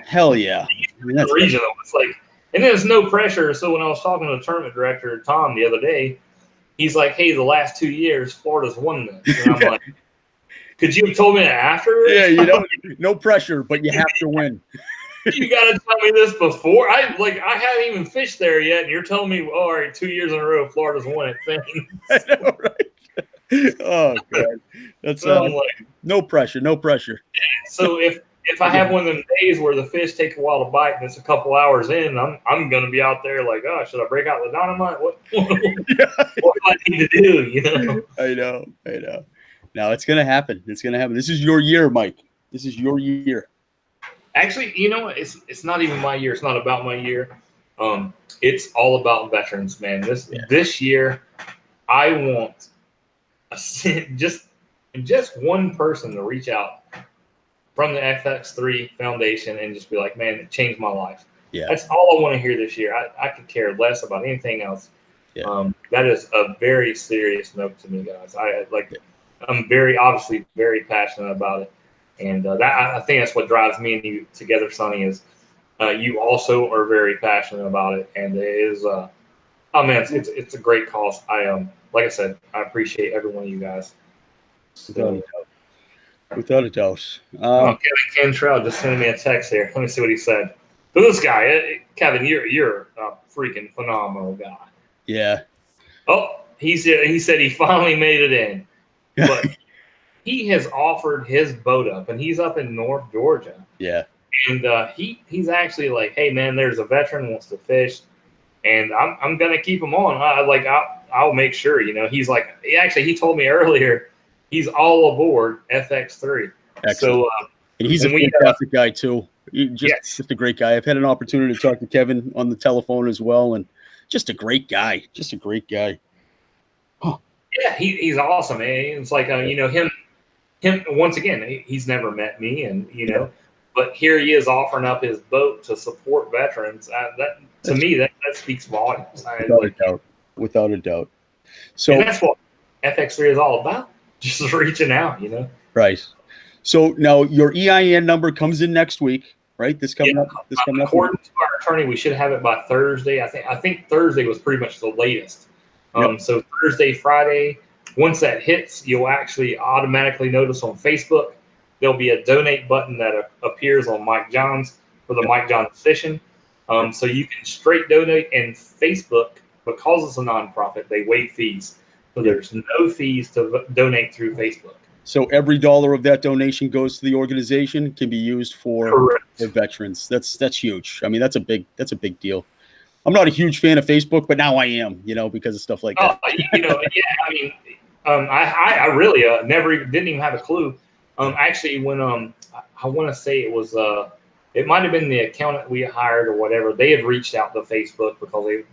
Hell yeah. Regional. It's like, and there's no pressure. So when I was talking to the tournament director, Tom, the other day, he's like, hey, the last 2 years, Florida's won this. And I'm like, could you have told me that after? Yeah, no pressure, but you have to win. You got to tell me this before. I haven't even fished there yet, and you're telling me, all right, 2 years in a row, Florida's won it. I know, right? Oh, God. That's no pressure. So if I have one of them days where the fish take a while to bite and it's a couple hours in, I'm going to be out there like, oh, should I break out the dynamite? What do I need to do? I know. No, it's going to happen. This is your year, Mike. This is your year. Actually, you know what? It's not even my year. It's not about my year. It's all about veterans, man. This year, I want just one person to reach out from the FX3 Foundation and just be like, man, it changed my life. Yeah. That's all I want to hear this year. I could care less about anything else. Yeah. That is a very serious note to me, guys. I'm obviously very passionate about it. And I think that's what drives me and you together, Sonny, is you also are very passionate about it. And it is, oh man, it's a great cause. Like I said, I appreciate every one of you guys. So, Without a doubt. Kevin Cantrell just sent me a text here. Let me see what he said. So this guy, Kevin, you're a freaking phenomenal guy. Yeah. Oh, he said he finally made it in, but he has offered his boat up, and he's up in North Georgia. Yeah. And he's actually like, hey man, there's a veteran who wants to fish, and I'm gonna keep him on. I'll make sure. You know, he's like, he told me earlier, he's all aboard FX3. Excellent. So and he's a fantastic guy too. Just a great guy. I've had an opportunity to talk to Kevin on the telephone as well, and just a great guy. Just a great guy. Huh. Yeah, he's awesome. It's like you know him once again. He's never met me, and you know, but here he is offering up his boat to support veterans. That to me that speaks volumes. Without a doubt. So and that's what FX3 is all about. Just reaching out, you know. Right. So now your EIN number comes in next week, right? This coming up. According to our attorney, we should have it by Thursday. I think Thursday was pretty much the latest. So Thursday, Friday, once that hits, you'll actually automatically notice on Facebook there'll be a donate button that appears on Mike Johns for the Mike Johns Fishing. So you can straight donate, and Facebook, because it's a nonprofit, they waive fees. So there's no fees to donate through Facebook. So every dollar of that donation goes to the organization, can be used for veterans. That's huge. I mean, that's a big deal. I'm not a huge fan of Facebook, but now I am, you know, because of stuff like that. You know, yeah. I mean, I really didn't even have a clue. Actually, when I want to say it was it might have been the accountant we hired or whatever. They had reached out to Facebook because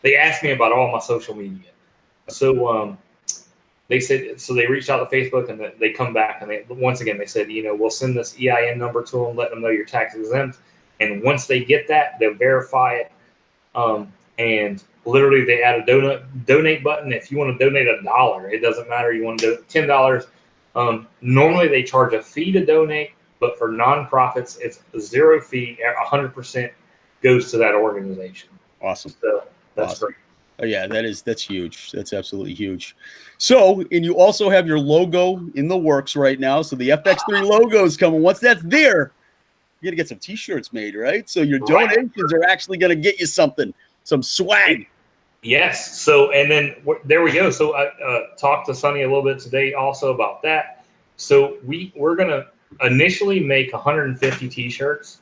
they asked me about all my social media. So they said, so they reached out to Facebook, and they come back, and once again they said, you know, we'll send this EIN number to them, let them know you're tax exempt, and once they get that, they'll verify it, and literally they add a donate button. If you want to donate $1, it doesn't matter. You want to do $10. Normally they charge a fee to donate, but for nonprofits, it's a 0 fee. 100% goes to that organization. Awesome. So that's great. Oh, yeah, that's huge. That's absolutely huge. So, and you also have your logo in the works right now. So the FX3 logo is coming. Once that's there, you're going to get some T-shirts made, right? So your donations are actually going to get you some swag. Yes. So, and then there we go. So I talked to Sonny a little bit today also about that. So we're going to initially make 150 T-shirts,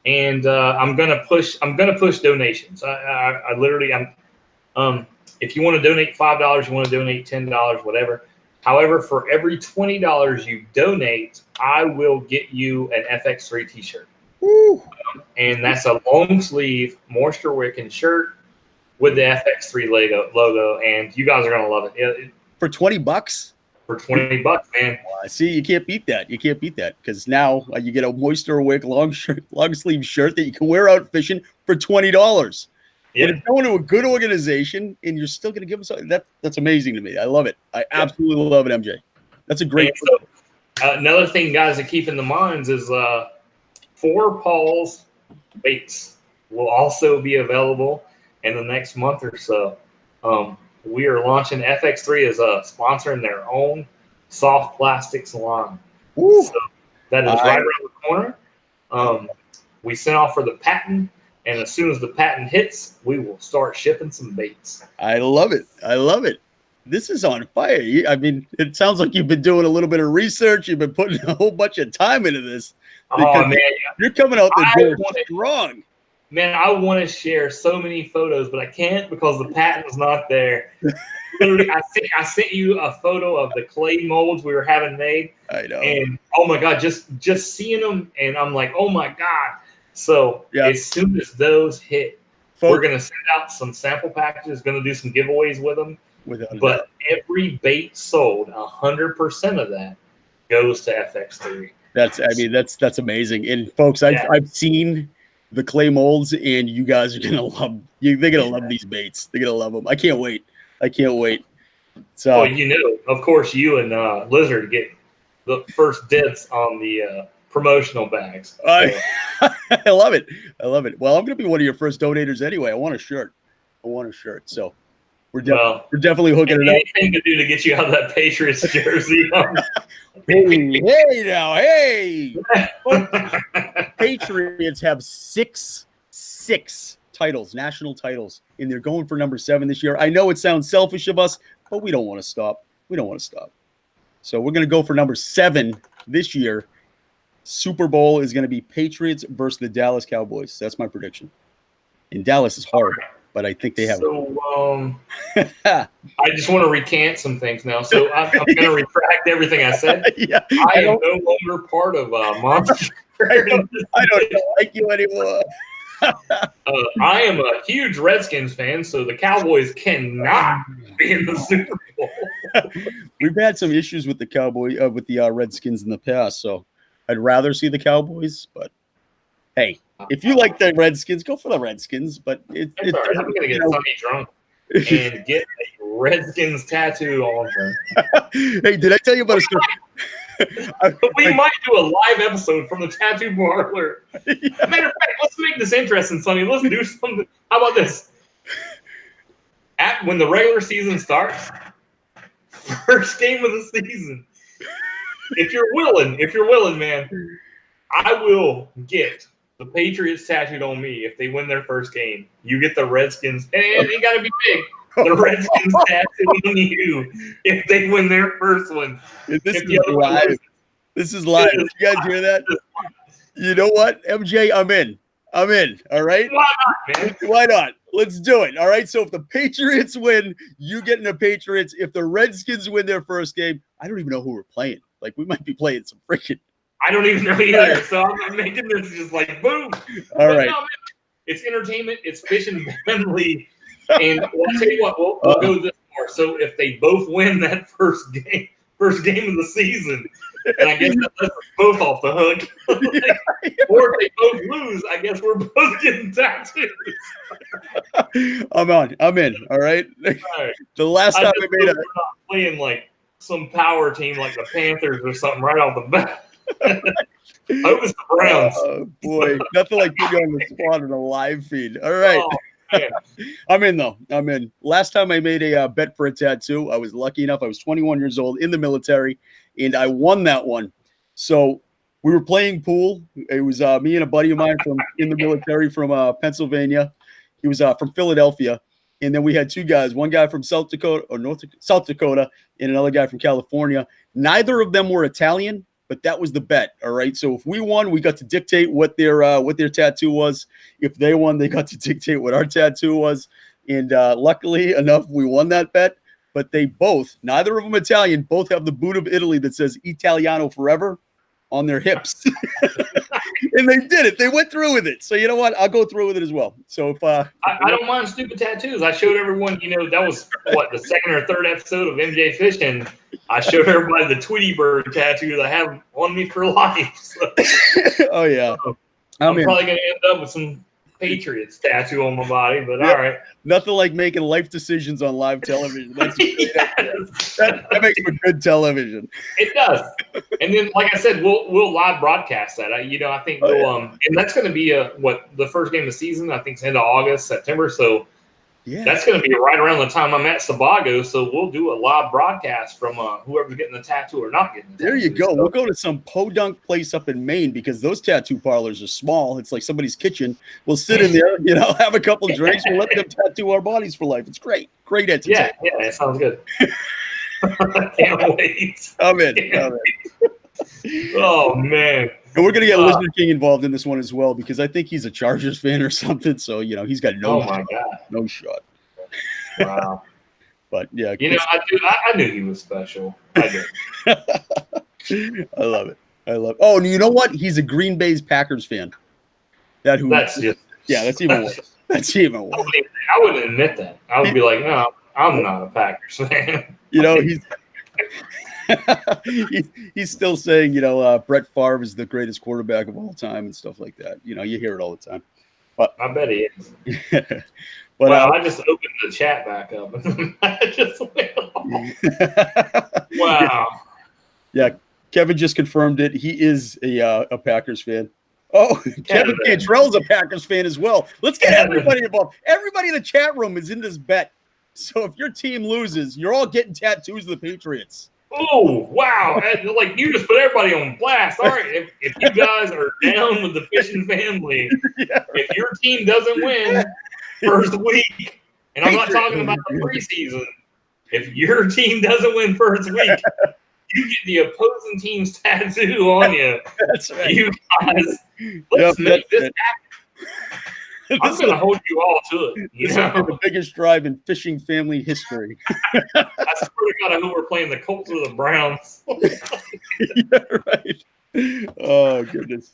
and I'm going to push donations. I literally, if you want to donate $5, you want to donate $10, whatever. However, for every $20 you donate, I will get you an FX3 T-shirt. And that's a long sleeve Moisture Wicking shirt with the FX3 logo, and you guys are gonna love it. For $20? For $20, man. See, you can't beat that. You can't beat that, because now you get a Moisture Wick long sleeve shirt that you can wear out fishing for $20. And it's going to a good organization, and you're still going to give them something. That's amazing to me. I love it. I absolutely love it, MJ. That's a great. So, another thing, guys, to keep in the minds is 4 Paul's baits will also be available in the next month or so. We are launching FX3 as sponsoring their own soft plastics line. So that is right around the corner. We sent off for the patent. And as soon as the patent hits, we will start shipping some baits. I love it. I love it. This is on fire. I mean, it sounds like you've been doing a little bit of research. You've been putting a whole bunch of time into this. Oh, man. You're coming out the door strong. Man, I want to share so many photos, but I can't because the patent's not there. Literally, I sent you a photo of the clay molds we were having made. I know. And oh my God, just seeing them, and I'm like, oh my God. So as soon as those hit, we're gonna send out some sample packages, gonna do some giveaways with them. But every bait sold, 100% of that goes to FX3. That's amazing. And folks, I've seen the clay molds, and you guys are gonna love you. They're gonna love these baits. They're gonna love them. I can't wait. So, of course, you and Lizard get the first dibs on the promotional bags. So. I love it. Well, I'm gonna be one of your first donators anyway. I want a shirt. So we're definitely hooking it up. Anything to do to get you out of that Patriots jersey. Hey now, hey. Patriots have six titles, national titles, and they're going for number 7 this year. I know it sounds selfish of us, but we don't want to stop. So we're going to go for number 7 this year. Super Bowl is going to be Patriots versus the Dallas Cowboys. That's my prediction. And Dallas is horrible, but I think they have. So I just want to recant some things now. So I'm going to retract everything I said. I am no longer part of Monster. I don't like you anymore. I am a huge Redskins fan, so the Cowboys cannot be in the Super Bowl. We've had some issues with the Redskins in the past, so I'd rather see the Cowboys. But hey, if you like the Redskins, go for the Redskins. But I'm gonna get Sonny drunk and get a Redskins tattoo on her. Hey, did I tell you about a story? We might do a live episode from the tattoo parlor. Matter of fact, let's make this interesting, Sonny. Let's do something. How about this? When the regular season starts, first game of the season, if you're willing, man, I will get the Patriots tattooed on me if they win their first game. You get the Redskins, and it got to be big. The Redskins tattooed on you if they win their first one. This is live. Did you guys hear that? You know what, MJ? I'm in. All right. Why not, man? Why not? Let's do it. All right. So if the Patriots win, you get in the Patriots. If the Redskins win their first game, I don't even know who we're playing. Like, we might be playing some freaking. I don't even know either. So I'm making this just like boom. All right. No, it's entertainment. It's fish and family. And I'll tell you what, we'll go this far. So if they both win that first game of the season, and I guess that lets us both off the hook. Or if they both lose, I guess we're both getting tattoos. I'm in. All right. The last time I made we're not playing like some power team like the Panthers or something right off the bat. I hope it's the Browns. Oh boy, nothing like putting on the spot in a live feed. All right. I'm in though. Last time I made a bet for a tattoo, I was lucky enough. I was 21 years old in the military, and I won that one. So we were playing pool. It was me and a buddy of mine from in the military from Pennsylvania. He was from Philadelphia, and then we had 2 guys. One guy from South Dakota, and another guy from California. Neither of them were Italian, but that was the bet. All right. So if we won, we got to dictate what their tattoo was. If they won, they got to dictate what our tattoo was. And luckily enough, we won that bet. But they both, neither of them Italian, both have the boot of Italy that says Italiano forever on their hips. And they did it. They went through with it. So you know what? I'll go through with it as well. So if I don't mind stupid tattoos. I showed everyone, that was what, the 2nd or 3rd episode of MJ Fishing. I showed everybody the Tweety Bird tattoo that I have on me for life. So, oh yeah. I'm probably gonna end up with some Patriots tattoo on my body, but all right. Nothing like making life decisions on live television. That's that makes for good television. It does. And then, like I said, we'll live broadcast that. I think we'll and that's going to be the first game of the season. I think it's end of August, September. So that's going to be right around the time I'm at Sebago. So we'll do a live broadcast from whoever's getting the tattoo or not getting the tattoo. There you go. So we'll go to some podunk place up in Maine because those tattoo parlors are small. It's like somebody's kitchen. We'll sit in there, have a couple drinks. We'll let them tattoo our bodies for life. It's great. Great entertainment. Yeah, it sounds good. I can't wait. I'm in. Oh, man. And we're gonna get Lizard King involved in this one as well because I think he's a Chargers fan or something. So he's got no shot. Wow. But yeah, I knew he was special. I did. I love it. Oh, and you know what? He's a Green Bay's Packers fan. That's even worse. That's even worse. I wouldn't admit that. I would be like, no, I'm not a Packers fan. He's still saying, Brett Favre is the greatest quarterback of all time and stuff like that. You hear it all the time. But I bet he is. But I just opened the chat back up and I just went off. Wow. Yeah, Kevin just confirmed it. He is a Packers fan. Oh, Kevin Cantrell's a Packers fan as well. Let's get everybody involved. Everybody in the chat room is in this bet. So if your team loses, you're all getting tattoos of the Patriots. Oh, wow. Like, you just put everybody on blast. All right, if you guys are down with the fishing family, if your team doesn't win first week, and I'm not talking about the preseason, if your team doesn't win first week, you get the opposing team's tattoo on you. That's right. You guys, let's make this happen. I'm going to hold you all to it. This will be the biggest drive in fishing family history. I swear to God, I know we're playing the Colts or the Browns. Yeah, right. Oh, goodness.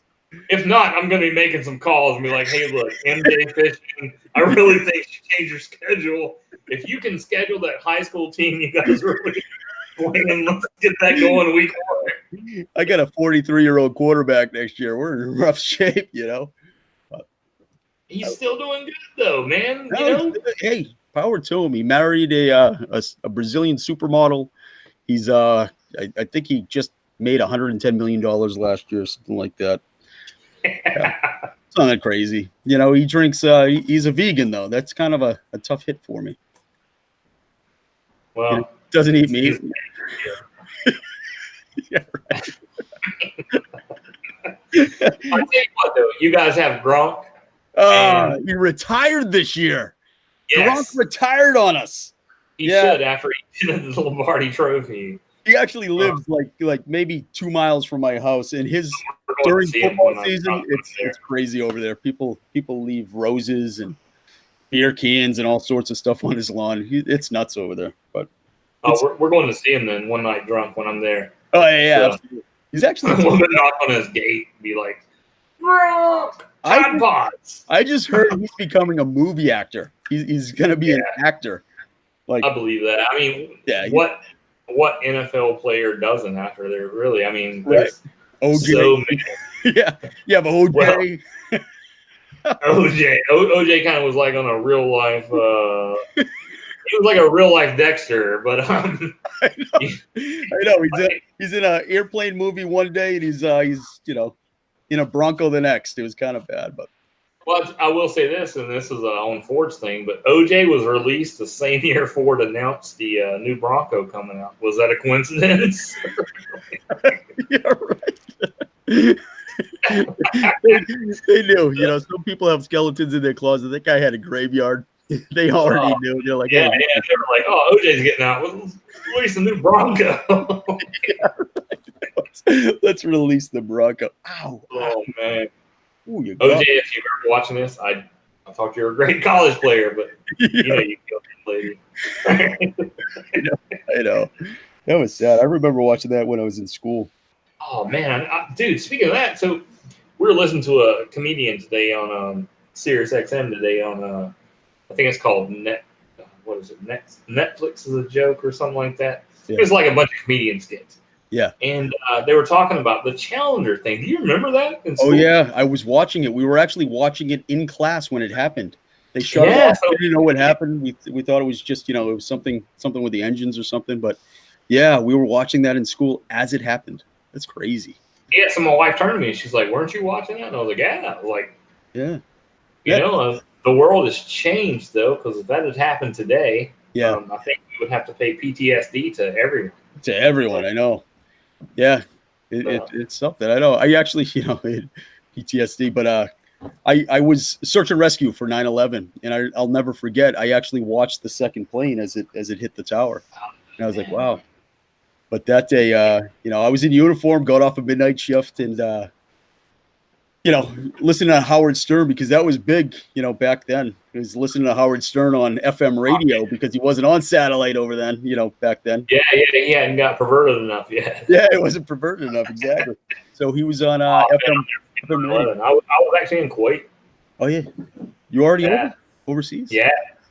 If not, I'm going to be making some calls and be like, hey, look, MJ Fishing, I really think you should change your schedule. If you can schedule that high school team you guys really playing, let's get that going week 1. I got a 43-year-old quarterback next year. We're in rough shape, He's still doing good, though, man. Hey, power to him. He married a Brazilian supermodel. He's I think he just made $110 million last year, something like that. Yeah. It's not that crazy. He drinks. He's a vegan though. That's kind of a tough hit for me. Well, doesn't eat meat. Yeah, right. I'll tell you what, though. You guys have Gronk. He retired this year. Yes. Gronk retired on us. He should after he did the Lombardi Trophy. He actually lives like maybe 2 miles from my house, and during football season, it's crazy over there. People leave roses and beer cans and all sorts of stuff on his lawn. It's nuts over there. But we're going to see him then one night drunk when I'm there. Oh yeah, so, he's actually we'll knock on his gate and be like, I just heard he's becoming a movie actor. He's going to be an actor. Like I believe that. I mean, what NFL player doesn't after they're really? I mean, there's OJ. So many. Yeah, but OJ. OJ kind of was like on a real life. He was like a real life Dexter, but I know. He's in an airplane movie one day, and he's in a Bronco the next. It was kind of bad, but. Well, I will say this, and this is on Ford's thing, but OJ was released the same year Ford announced the new Bronco coming out. Was that a coincidence? Yeah, right. they knew. Some people have skeletons in their closet. That guy had a graveyard. They already knew. They're like, they were like, oh, OJ's getting out. Release the new Bronco. Let's release the Bronco. Ow. Oh, man. Ooh, OJ, if you're ever watching this, I thought you were a great college player, but you killed this lady. I know. That was sad. I remember watching that when I was in school. Oh, man. Dude, speaking of that, so we were listening to a comedian today on Sirius XM today on, I think it's called Netflix is a joke or something like that. Yeah. It was like a bunch of comedian skits. Yeah. And they were talking about the Challenger thing. Do you remember that in school? Oh, yeah. I was watching it. We were actually watching it in class when it happened. They shut it off. We didn't know what happened. We thought it was just, it was something with the engines or something. But, yeah, we were watching that in school as it happened. That's crazy. Yeah, so my wife turned to me and she's like, weren't you watching that? And I was like, yeah. I was like, yeah. The world has changed, though, because if that had happened today, I think we would have to pay PTSD to everyone. To everyone, I know. Yeah, it's something. I know. I actually, PTSD, but I was search and rescue for 9/11, and I'll never forget. I actually watched the second plane as it hit the tower, and I was like, wow. But that day, I was in uniform, got off a midnight shift, and listening to Howard Stern, because that was big, back then. He was listening to Howard Stern on FM radio because he wasn't on satellite over then, back then. Yeah, he hadn't got perverted enough yet. Yeah, it wasn't perverted enough, exactly. So he was on FM radio. I was actually in Kuwait. Oh, yeah. You already overseas? Yeah.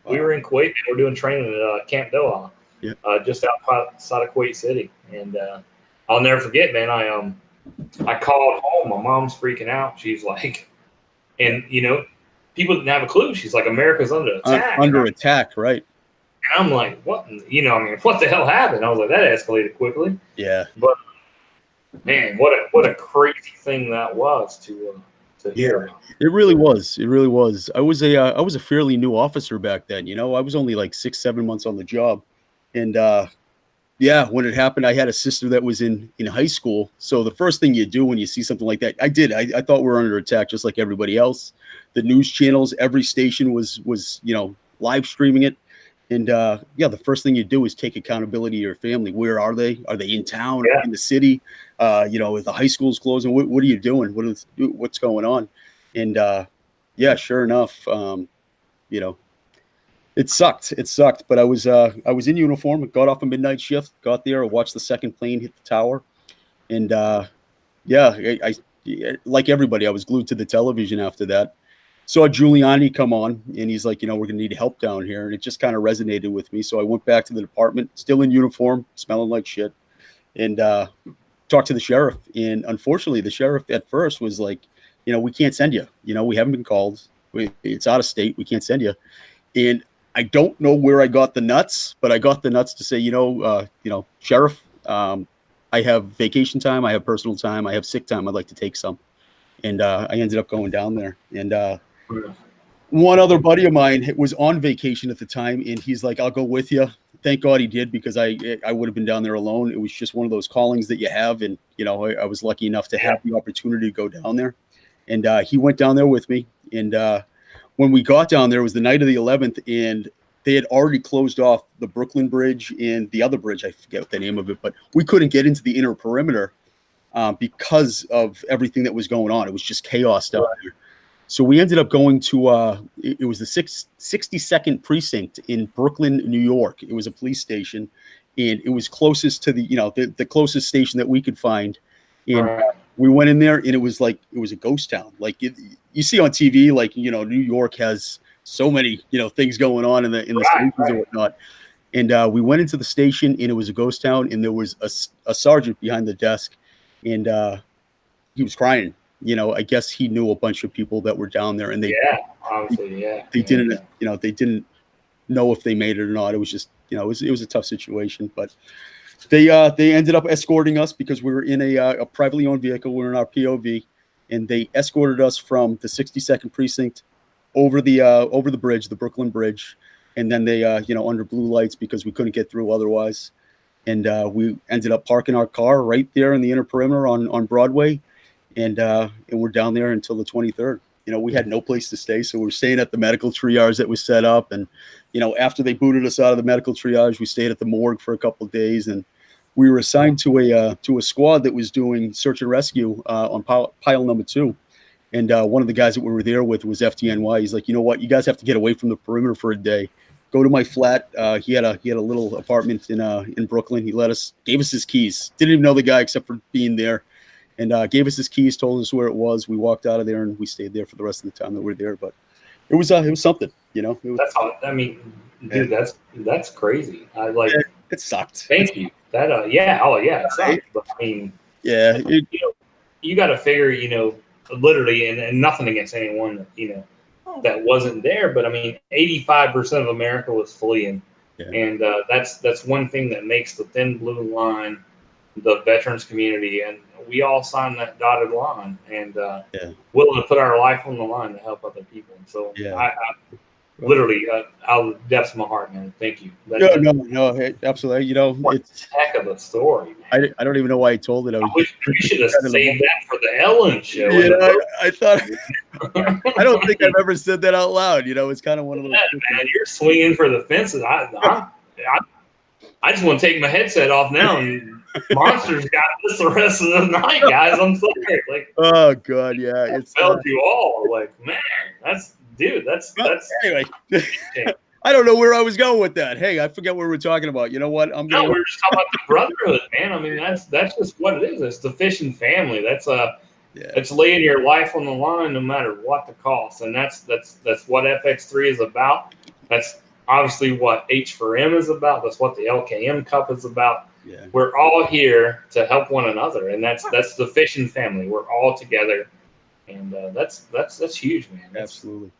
We were in Kuwait. We were doing training at Camp Doha, just outside of Kuwait City. And I'll never forget, man, I called home. My mom's freaking out. She's like, and people didn't have a clue. She's like, America's under attack. Under attack, right? And I'm like, what? What the hell happened? I was like, that escalated quickly. Yeah. But man, what a crazy thing that was to hear. It really was. It really was. I was a fairly new officer back then. I was only like 6-7 months on the job, and when it happened, I had a sister that was in high school. So the first thing you do when you see something like that, I thought we were under attack just like everybody else. The news channels, every station was live streaming it. And the first thing you do is take accountability of your family. Where are they? Are they in town? In the city? If the high school's closing, what are you doing? What's going on? And sure enough, it sucked. It sucked. But I was in uniform. Got off a midnight shift. Got there. I watched the second plane hit the tower. And I like everybody, I was glued to the television after that. Saw Giuliani come on, and he's like, we're going to need help down here. And it just kind of resonated with me. So I went back to the department, still in uniform, smelling like shit, and talked to the sheriff. And unfortunately, the sheriff at first was like, we can't send you. We haven't been called. It's out of state. We can't send you. And I don't know where I got the nuts, but I got the nuts to say, Sheriff, I have vacation time. I have personal time. I have sick time. I'd like to take some. And I ended up going down there. And one other buddy of mine was on vacation at the time, and he's like, I'll go with you. Thank God he did, because I would have been down there alone. It was just one of those callings that you have. And, I was lucky enough to have the opportunity to go down there. And he went down there with me. And when we got down there, it was the night of the 11th, and they had already closed off the Brooklyn Bridge and the other bridge. I forget the name of it, but we couldn't get into the inner perimeter because of everything that was going on. It was just chaos down there. So we ended up going to, it was the 62nd precinct in Brooklyn, New York. It was a police station, and it was closest to the closest station that we could find. And we went in there, and it was a ghost town. Like you see on TV, like, New York has so many, things going on in the stations and whatnot. And we went into the station, and it was a ghost town, and there was a sergeant behind the desk, and he was crying. I guess he knew a bunch of people that were down there, and they didn't know if they made it or not. It was just, it was a tough situation, but they ended up escorting us because we were in a privately owned vehicle. We were in our POV, and they escorted us from the 62nd precinct over the bridge, the Brooklyn Bridge, and then they under blue lights because we couldn't get through otherwise. And we ended up parking our car right there in the inner perimeter on Broadway. And we're down there until the 23rd. We had no place to stay, so we were staying at the medical triage that was set up. And after they booted us out of the medical triage, we stayed at the morgue for a couple of days, and we were assigned to a squad that was doing search and rescue on pile number 2. And one of the guys that we were there with was FDNY. He's like, you know what, you guys have to get away from the perimeter for a day. Go to my flat. He had a little apartment in Brooklyn. He gave us his keys. Didn't even know the guy except for being there. And gave us his keys, told us where it was. We walked out of there, and we stayed there for the rest of the time that we were there. But it was something, That's all. I mean, dude, that's crazy. It sucked. Thank you. That it sucked. But I mean, you got to figure, literally, and nothing against anyone, that wasn't there. But I mean, 85% of America was fleeing, and that's one thing that makes the thin blue line the veterans community, and we all signed that dotted line, and willing to put our life on the line to help other people. So I literally, out of the depths of my heart, man, thank you. No, absolutely. It's a heck of a story, man. I don't even know why I told it. I wish we should have saved that for the Ellen show. I thought. I don't think I've ever said that out loud. It's kind of one of those. Man, you're swinging for the fences. I just want to take my headset off now, and Monster's got this the rest of the night, guys. I'm sorry. Like, oh god, yeah, it's failed you all. Like, man, that's anyway. I don't know where I was going with that. Hey, I forget what we were talking about. You know what? No, we were just talking about the brotherhood, man. I mean, that's just what it is. It's the fishing family. It's laying your life on the line no matter what the cost, and that's what FX3 is about. That's obviously what H4M is about. That's what the LKM Cup is about. Yeah. We're all here to help one another, and that's the fishing family. We're all together, and that's huge, man. Absolutely.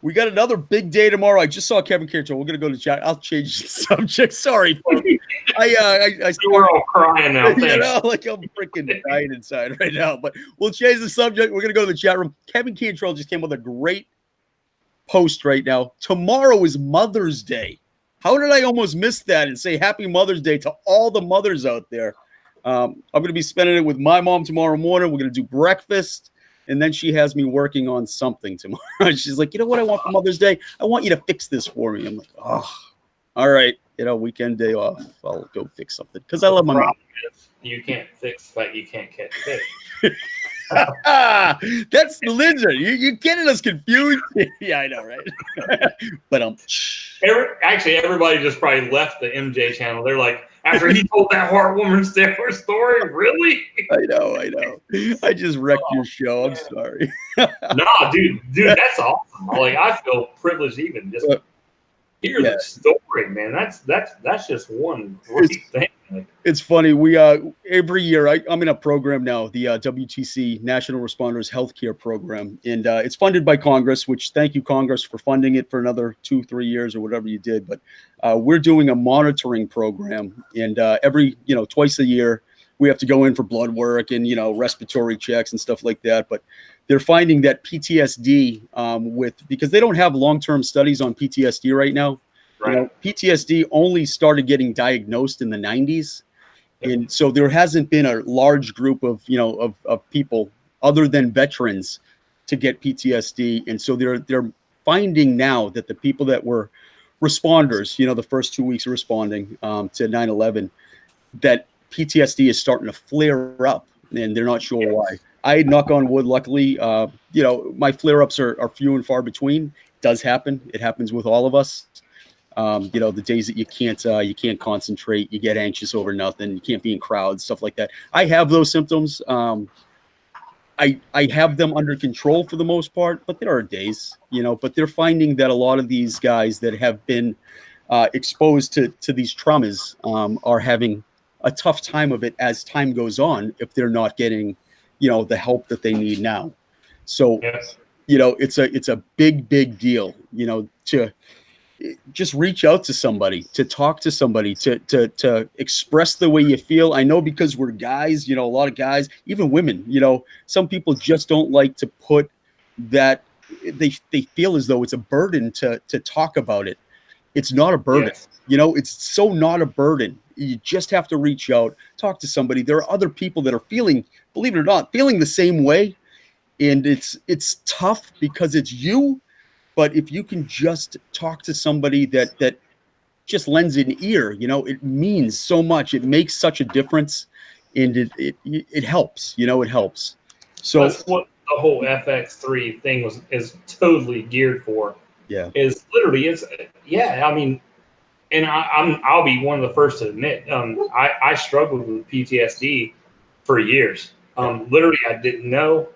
We got another big day tomorrow. I just saw Kevin Cantrell. We're gonna go to chat. I'll change the subject. Sorry, I we're all crying now. You know, like I'm freaking dying inside right now. But we'll change the subject. We're gonna go to the chat room. Kevin Cantrell just came with a great post right now. Tomorrow is Mother's Day. How did I almost miss that and say Happy Mother's Day to all the mothers out there? I'm gonna be spending it with my mom tomorrow morning. We're gonna do breakfast. And then she has me working on something tomorrow. She's like, you know what I want for Mother's Day? I want you to fix this for me. I'm like, oh, all right. You know, weekend day off. I'll go fix something because I love my mom. You can't fix, but you can't catch fish. That's Linda. You're getting us confused. Yeah, I know, right? But actually, everybody just probably left the MJ channel. They're like, after he told that heartwarming story, really? I know. I just wrecked your show. I'm sorry. No, dude, that's awesome. Like, I feel privileged even just hear the story, man. That's just one great thing. It's funny. We every year I'm in a program now, the WTC National Responders Healthcare Program, and it's funded by Congress. Which thank you, Congress, for funding it for another 2-3 years or whatever you did. But we're doing a monitoring program, and every twice a year we have to go in for blood work and respiratory checks and stuff like that. But they're finding that PTSD because they don't have long-term studies on PTSD right now. Right. PTSD only started getting diagnosed in the 90s. And so there hasn't been a large group of people other than veterans to get PTSD. And so they're finding now that the people that were responders, the first 2 weeks of responding to 9/11, that PTSD is starting to flare up, and they're not sure why. I knock on wood. Luckily, my flare-ups are few and far between. It does happen. It happens with all of us. The days that you can't concentrate, you get anxious over nothing, you can't be in crowds, stuff like that. I have those symptoms. I have them under control for the most part, but there are days, but they're finding that a lot of these guys that have been exposed to these traumas are having a tough time of it as time goes on if they're not getting, the help that they need now. So, it's a big deal, to just reach out to somebody, to talk to somebody, to express the way you feel. I know because we're guys, a lot of guys, even women, some people just don't like to put that. They feel as though it's a burden to talk about it. It's not a burden. Yes. It's so not a burden. You just have to reach out, talk to somebody. There are other people that are feeling, believe it or not, feeling the same way. And it's tough because it's you. But if you can just talk to somebody that just lends an ear, it means so much. It makes such a difference, and it helps. It helps. So that's what the whole FX3 thing is totally geared for. Yeah, is literally I mean, and I'll be one of the first to admit I struggled with PTSD for years. Literally, I didn't know.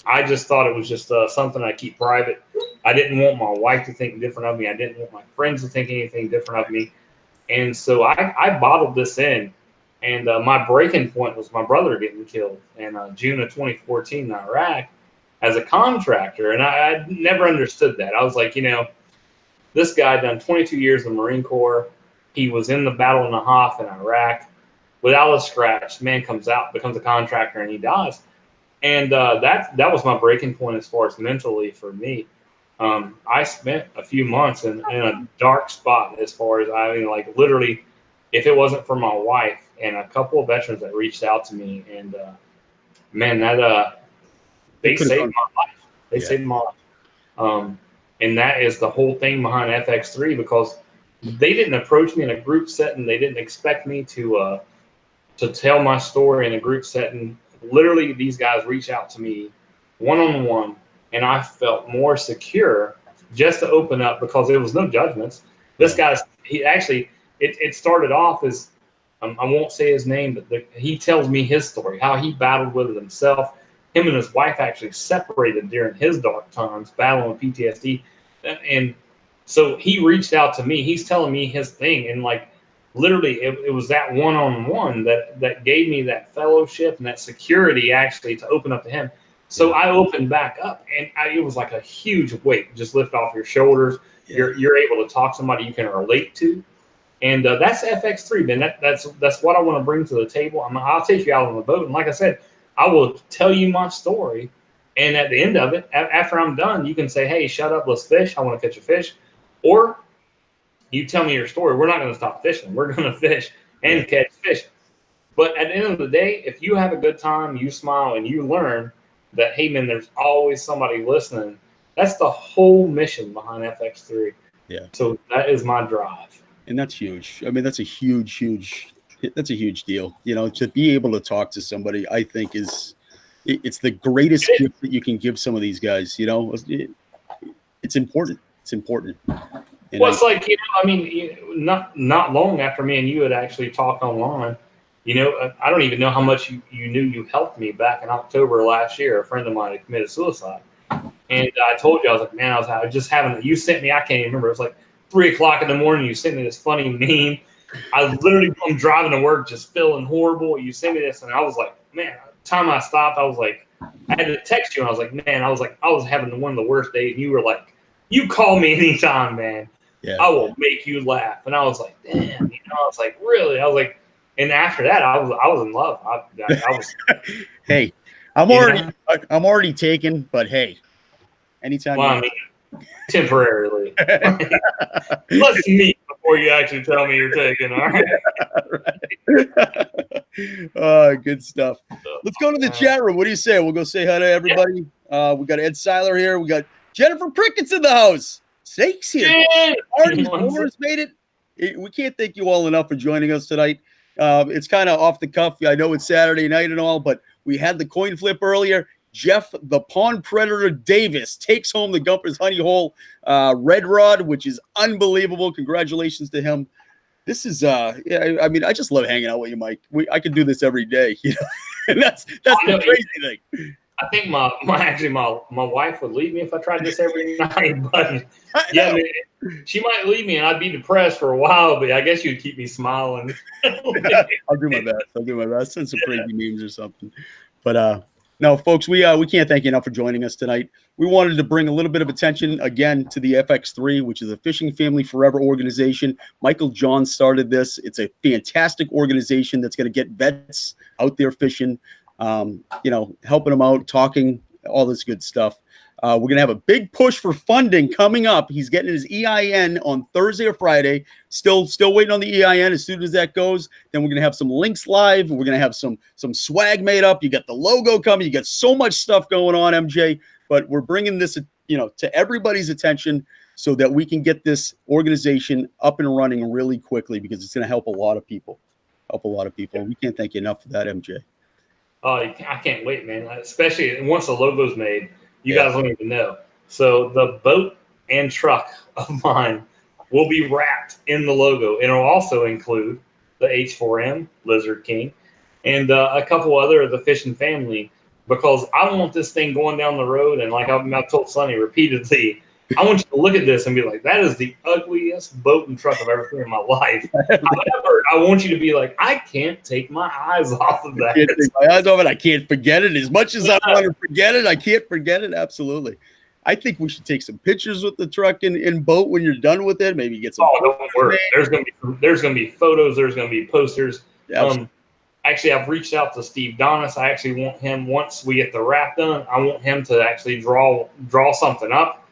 I just thought it was just something I keep private. I didn't want my wife to think different of me. I didn't want my friends to think anything different of me. And so I bottled this in. And my breaking point was my brother getting killed in June of 2014 in Iraq as a contractor. And I never understood that. I was like, this guy done 22 years in the Marine Corps. He was in the Battle of Nahaf in Iraq. Without a scratch, man comes out, becomes a contractor, and he dies. And that was my breaking point as far as mentally for me. I spent a few months in a dark spot as far as, literally, if it wasn't for my wife and a couple of veterans that reached out to me, and man, they saved my life. They saved my life. And that is the whole thing behind FX3, because they didn't approach me in a group setting. They didn't expect me to tell my story in a group setting. Literally, these guys reached out to me one-on-one, and I felt more secure just to open up because there was no judgments. This guy's, he actually, it started off as, I won't say his name, but he tells me his story, how he battled with it himself. Him and his wife actually separated during his dark times, battling with PTSD. And so he reached out to me. He's telling me his thing. And like, literally, it was that one-on-one that gave me that fellowship and that security actually to open up to him. So I opened back up, and it was like a huge weight just lift off your shoulders. You're able to talk to somebody you can relate to. And that's FX3, man. That's what I want to bring to the table. I'll take you out on the boat. And like I said, I will tell you my story. And at the end of it, after I'm done, you can say, hey, shut up, let's fish. I want to catch a fish. Or you tell me your story. We're not going to stop fishing. We're going to fish and catch fish. But at the end of the day, if you have a good time, you smile, and you learn that, hey, man, there's always somebody listening. That's the whole mission behind FX3. Yeah. So that is my drive. And that's huge. I mean, that's a huge deal. You know, to be able to talk to somebody, I think it's the greatest gift that you can give some of these guys. You know, it's important. It's important. And well, it's like, you know, I mean, not long after me and you had actually talked online, you know, I don't even know how much you knew you helped me back in October last year. A friend of mine had committed suicide. And I told you, I was like, man, I was just having, you sent me, I can't even remember. It was like 3 o'clock in the morning. You sent me this funny meme. I'm driving to work just feeling horrible. You sent me this, and I was like, man, the time I stopped, I was like, I had to text you, and I was like, man, I was having one of the worst days. And you were like, you call me anytime, man. Yeah. I will make you laugh. And I was like, damn, you know, I was like, really? I was like, and after that, I was in love. I was. Hey, I'm already taken, but hey, anytime. Well, I mean, temporarily. Let's meet before you actually tell me you're taking. All right. Good stuff. Let's go to the chat room. What do you say? We'll go say hi to everybody. Yeah. We got Ed Seiler here. We got Jennifer Prickett's in the house. Sakes here. Artie's owners made it. We can't thank you all enough for joining us tonight. It's kind of off the cuff. I know it's Saturday night and all, but we had the coin flip earlier. Jeff, the Pond Predator Davis, takes home the Gumper's Honey Hole Red Rod, which is unbelievable. Congratulations to him. This is, I mean, I just love hanging out with you, Mike. I could do this every day. You know? And that's the crazy thing. I think my wife would leave me if I tried this every night. But yeah, man, she might leave me, and I'd be depressed for a while. But I guess you'd keep me smiling. I'll do my best. Send some crazy memes or something. But no, folks, we can't thank you enough for joining us tonight. We wanted to bring a little bit of attention again to the FX3, which is a Fishing Family Forever organization. Michael John started this. It's a fantastic organization that's going to get vets out there fishing, you know, helping them out, talking, all this good stuff. We're going to have a big push for funding coming up. He's getting his EIN on Thursday or Friday. Still waiting on the EIN. As soon as that goes, then we're going to have some links live. We're going to have some swag made up. You got the logo coming. You got so much stuff going on, MJ. But we're bringing this, you know, to everybody's attention so that we can get this organization up and running really quickly, because it's going to help a lot of people. We can't thank you enough for that, MJ. Oh, I can't wait, man. Especially once the logo's made. You guys don't even know. So the boat and truck of mine will be wrapped in the logo. And it'll also include the H4M, Lizard King, and a couple other of the Fishing Family, because I want this thing going down the road. And like I've told Sonny repeatedly, I want you to look at this and be like, that is the ugliest boat and truck I've ever seen in my life. However, I want you to be like, I can't take my eyes off of that. I can't take my eyes off it. I can't forget it. As much as I want to forget it, I can't forget it. Absolutely. I think we should take some pictures with the truck and boat when you're done with it. Maybe get some. Oh, don't worry. There's gonna be photos. There's gonna be posters. Actually, I've reached out to Steve Donis. I actually want him, once we get the wrap done, I want him to actually draw something up.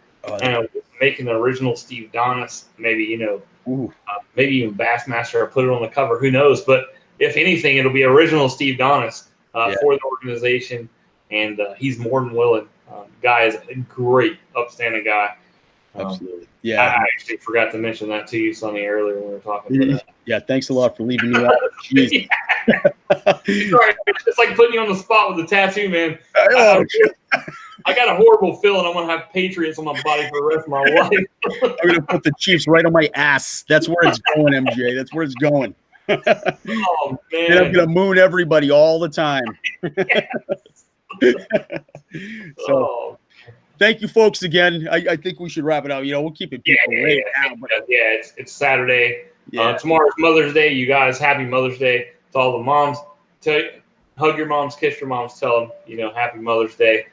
And making the original Steve Donis, maybe, you know, maybe even Bassmaster, or put it on the cover. Who knows? But if anything, it'll be original Steve Donis for the organization, and he's more than willing. Guy is a great, upstanding guy. Absolutely. I Yeah. actually forgot to mention that to you, Sonny, earlier when we were talking about that. Yeah. Thanks a lot for leaving me out. Jeez. Sorry, it's like putting you on the spot with the tattoo, man. Oh, I got a horrible feeling I'm gonna have Patriots on my body for the rest of my life. I'm gonna put the Chiefs right on my ass. That's where it's going, MJ. That's where it's going. Oh man! And I'm gonna moon everybody all the time. So, thank you, folks, again. I think we should wrap it up. We'll keep it people right now. But it's Saturday. Tomorrow's Mother's Day. You guys, happy Mother's Day to all the moms. Hug your moms, kiss your moms, tell them, happy Mother's Day.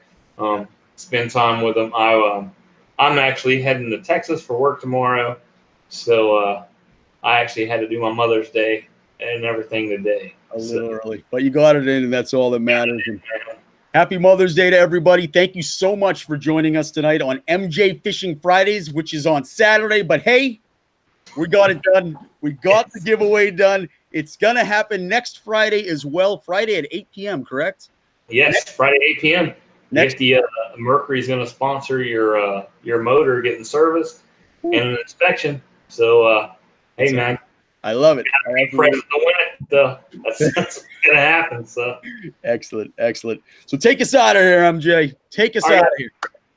Spend time with them. I'm actually heading to Texas for work tomorrow, so I actually had to do my Mother's Day and everything today. A little early, but you got it in, and that's all that matters. And happy Mother's Day to everybody. Thank you so much for joining us tonight on MJ Fishing Fridays, which is on Saturday. But hey, we got it done. We got the giveaway done. It's going to happen next Friday as well. Friday at 8 p.m., correct? Yes, Friday 8 p.m. Next, Mercury's going to sponsor your motor getting serviced and an inspection. So, hey, man. I love it. That's going to happen. So excellent. So take us out of here, MJ. Take us out of here.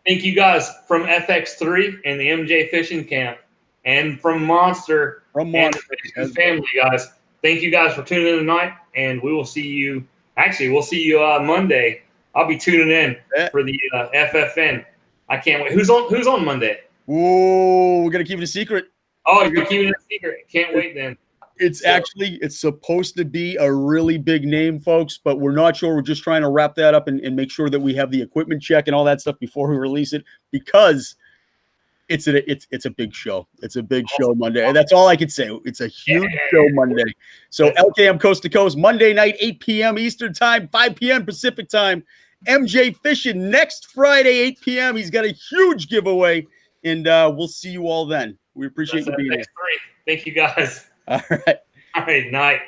Thank you guys from FX3 and the MJ Fishing Camp, and from Monster and the family, guys. Thank you guys for tuning in tonight, and we will see you. Actually, we'll see you Monday. I'll be tuning in for the FFN. I can't wait. Who's on Monday? Whoa, we're gonna keep it a secret. Oh, you're keeping it a secret. Can't wait then. It's supposed to be a really big name, folks, but we're not sure. We're just trying to wrap that up and make sure that we have the equipment check and all that stuff before we release it, because it's a big show. It's a big show Monday. That's all I can say. It's a huge show Monday. So LKM Coast to Coast, Monday night, 8 p.m. Eastern Time, 5 p.m. Pacific Time. MJ Fishing next Friday, 8 p.m. He's got a huge giveaway, and we'll see you all then. We appreciate you being here. Thank you, guys. All right. All right, night.